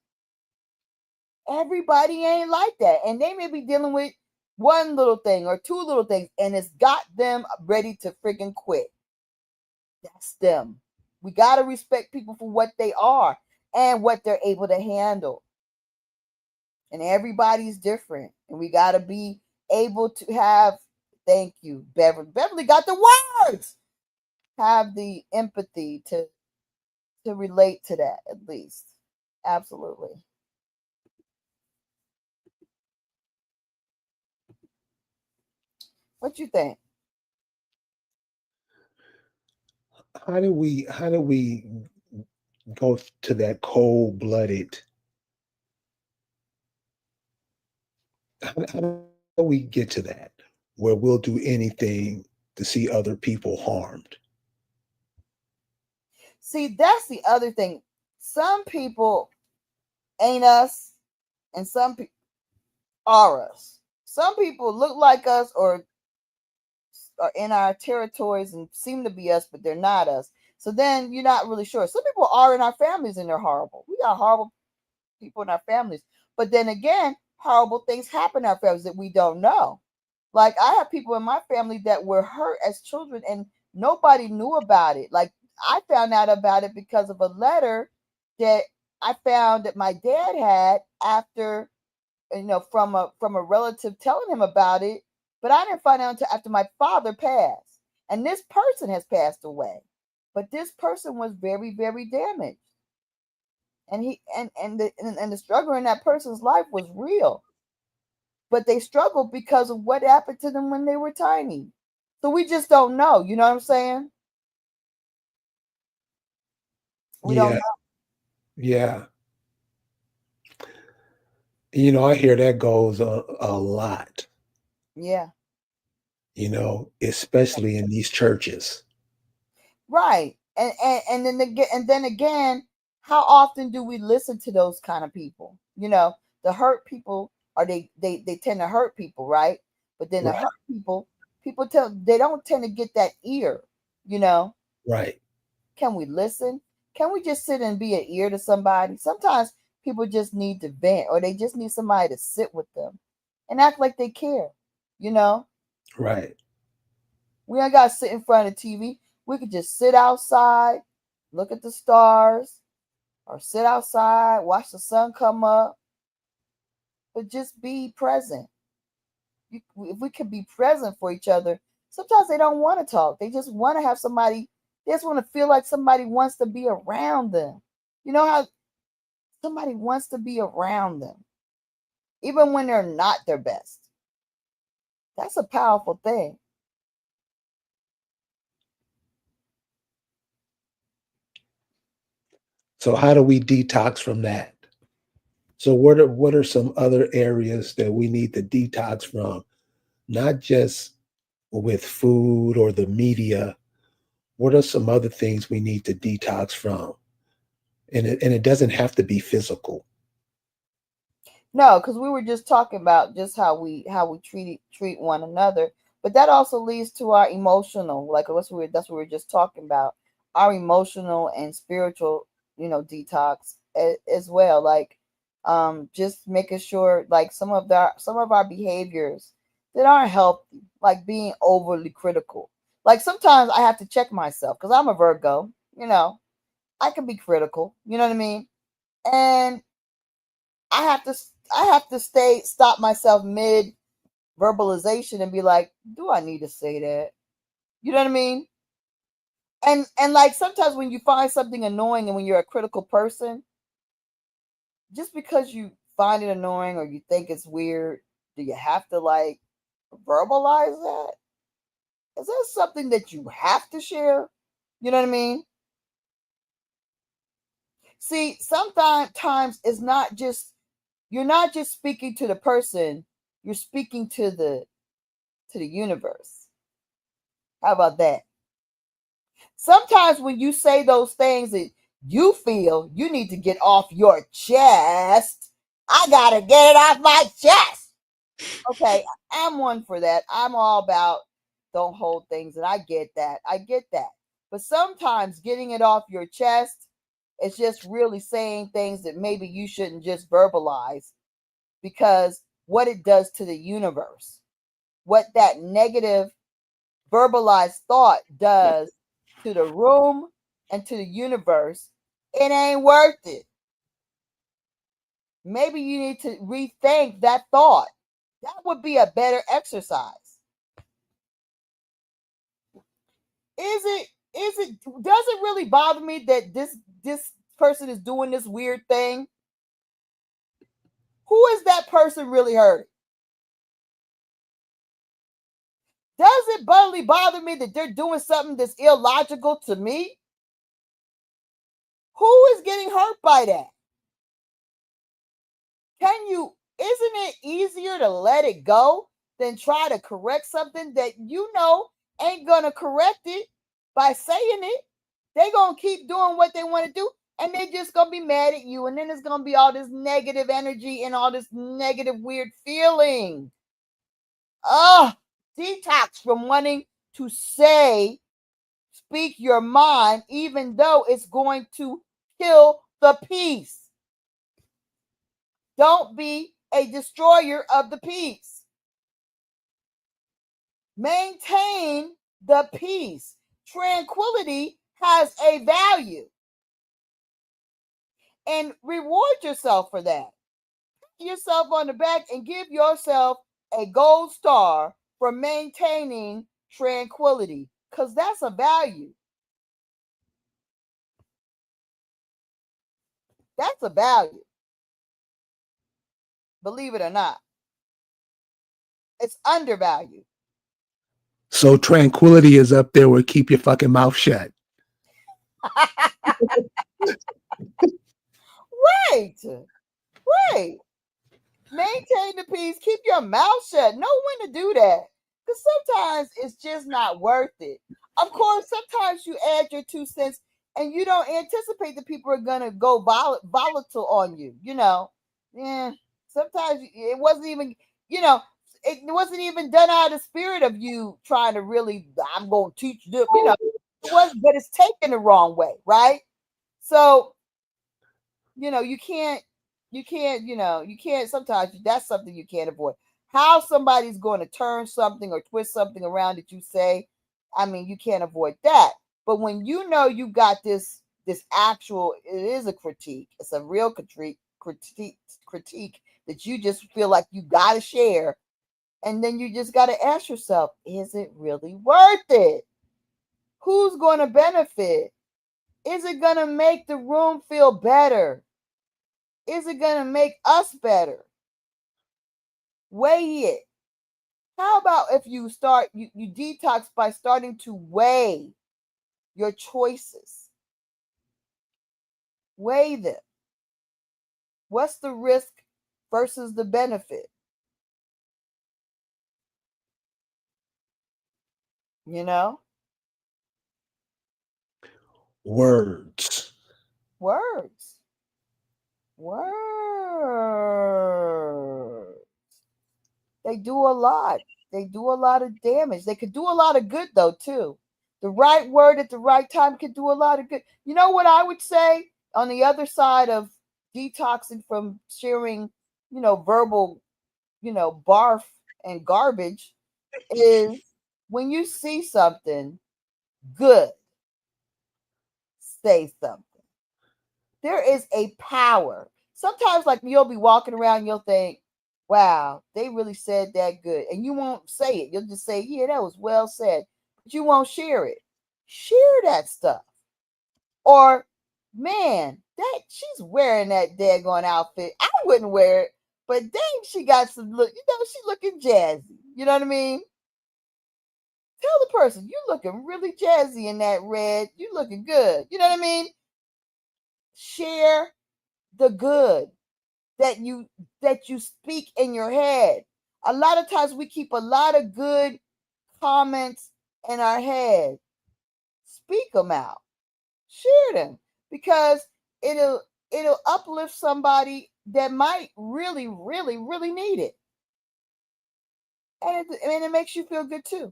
everybody ain't like that. And they may be dealing with one little thing or two little things and it's got them ready to freaking quit. That's them. We got to respect people for what they are and what they're able to handle. And everybody's different. And we got to be able to have, thank you, Beverly. Beverly got the words. Have the empathy to relate to that at least. Absolutely. What you think? How do we go to that cold-blooded? How do we get to that? where we'll do anything to see other people harmed. See, that's the other thing. Some people ain't us, and some people are us. Some people look like us or are in our territories and seem to be us, but they're not us. So then you're not really sure. Some people are in our families and they're horrible. We got horrible people in our families. But then again, horrible things happen in our families that we don't know. Like I have people in my family that were hurt as children and nobody knew about it. Like I found out about it because of a letter that I found that my dad had after from a relative telling him about it, but I didn't find out until after my father passed. And this person has passed away. But this person was very, very damaged. And he and the struggle in that person's life was real. But they struggled because of what happened to them when they were tiny. So we just don't know. You know what I'm saying? We don't Yeah, know. yeah. I hear that goes a lot, Yeah. especially in these churches. Right. And then again, how often do we listen to those kind of people? The hurt people are they tend to hurt people, right? But then the Right, hurt people tell they don't tend to get that ear, you know. right, Can we listen? Can we just sit and be an ear to somebody? Sometimes people just need to vent or they just need somebody to sit with them and act like they care, you know? right. We ain't got to sit in front of TV. We could just sit outside, look at the stars, or sit outside, watch the sun come up, but just be present. If we can be present for each other, sometimes they don't want to talk. They just want to have somebody, they just want to feel like somebody wants to be around them. You know how somebody wants to be around them, even when they're not their best. That's a powerful thing. So how do we detox from that? So what are some other areas that we need to detox from? Not just with food or the media. What are some other things we need to detox from? And it doesn't have to be physical. No, because we were just talking about just how we treat one another, but that also leads to our emotional, like that's what we were just talking about, our emotional and spiritual, detox as well. Like, just making sure like some of our behaviors that aren't healthy, like being overly critical. Like sometimes I have to check myself because I'm a Virgo. I can be critical. You know what I mean? And I have to I have to stop myself mid verbalization and be like, do I need to say that? You know what I mean? And like sometimes when you find something annoying and when you're a critical person, just because you find it annoying or you think it's weird, do you have to like verbalize that? Is that something that you have to share? You know what I mean? See, sometimes it's not just you're not just speaking to the person, you're speaking to the universe. How about that? Sometimes when you say those things that you feel you need to get off your chest, I gotta get it off my chest. Okay, I'm one for that. I'm all about don't hold things, and I get that. I get that. But sometimes getting it off your chest is just really saying things that maybe you shouldn't just verbalize because what it does to the universe, what that negative verbalized thought does to the room and to the universe, it ain't worth it. Maybe you need to rethink that thought. That would be a better exercise. Does it really bother me that this person is doing this weird thing? Who is that person really hurting? Does it really bother me that they're doing something that's illogical to me? Who is getting hurt by that? Isn't it easier to let it go than try to correct something that ain't gonna correct it by saying it. They gonna keep doing what they want to do, and they just gonna be mad at you, and then it's gonna be all this negative energy and all this negative weird feeling. Detox from wanting to speak your mind, even though it's going to kill the peace. Don't be a destroyer of the peace. Maintain the peace. Tranquility has a value. And reward yourself for that. Pat yourself on the back and give yourself a gold star for maintaining tranquility, because that's a value. That's a value. Believe it or not. It's undervalued. So tranquility is up there with keep your fucking mouth shut. Right. Right. Maintain the peace. Keep your mouth shut. Know when to do that. Because sometimes it's just not worth it. Of course, sometimes you add your 2 cents and you don't anticipate that people are going to go volatile on you. Yeah. Sometimes it wasn't even, it wasn't even done out of the spirit of you trying to really, I'm going to teach them, it was, but it's taken the wrong way, right? So, you can't sometimes that's something you can't avoid. How somebody's going to turn something or twist something around that you say, I mean, you can't avoid that. But when you got this actual, it is a critique, it's a real critique that you just feel like you got to share. And then you just got to ask yourself, is it really worth it? Who's going to benefit? Is it going to make the room feel better? Is it going to make us better? Weigh it. How about if you detox by starting to weigh your choices? Weigh them. What's the risk versus the benefit? You know? Words. Words. Words. They do a lot. They do a lot of damage. They could do a lot of good though too. The right word at the right time could do a lot of good. You know what I would say on the other side of detoxing from sharing, verbal, barf and garbage is when you see something good, say something. There is a power. Sometimes, like, you'll be walking around, you'll think, wow, they really said that good. And you won't say it. You'll just say, yeah, that was well said. But you won't share it. Share that stuff. Or, man, that she's wearing that daggone outfit. I wouldn't wear it, but dang, she got some look. She looking jazzy. You know what I mean? Tell the person, you looking really jazzy in that red. You looking good. You know what I mean? Share the good that you speak in your head. A lot of times we keep a lot of good comments in our head. Speak them out. Share them, because it'll uplift somebody that might really, really, really need it. And it makes you feel good too.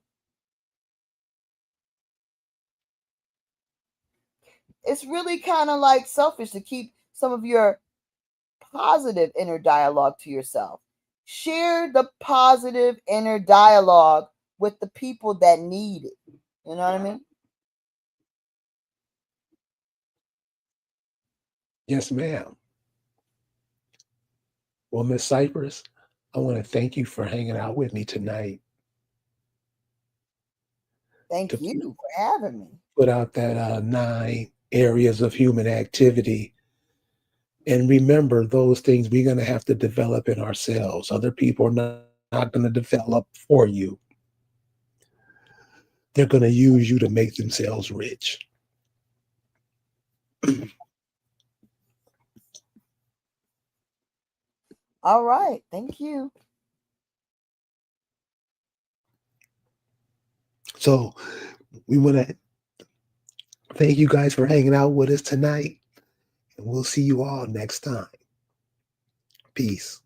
It's really kind of like selfish to keep some of your positive inner dialogue to yourself. Share the positive inner dialogue with the people that need it. You know what I mean? Yes, ma'am. Well, Miss Cypress, I want to thank you for hanging out with me tonight Thank to you for having me. put out that 9 areas of human activity. And remember, those things we're going to have to develop in ourselves. Other people are not going to develop for you. They're going to use you to make themselves rich. All right. Thank you. So we want to thank you guys for hanging out with us tonight. And we'll see you all next time. Peace.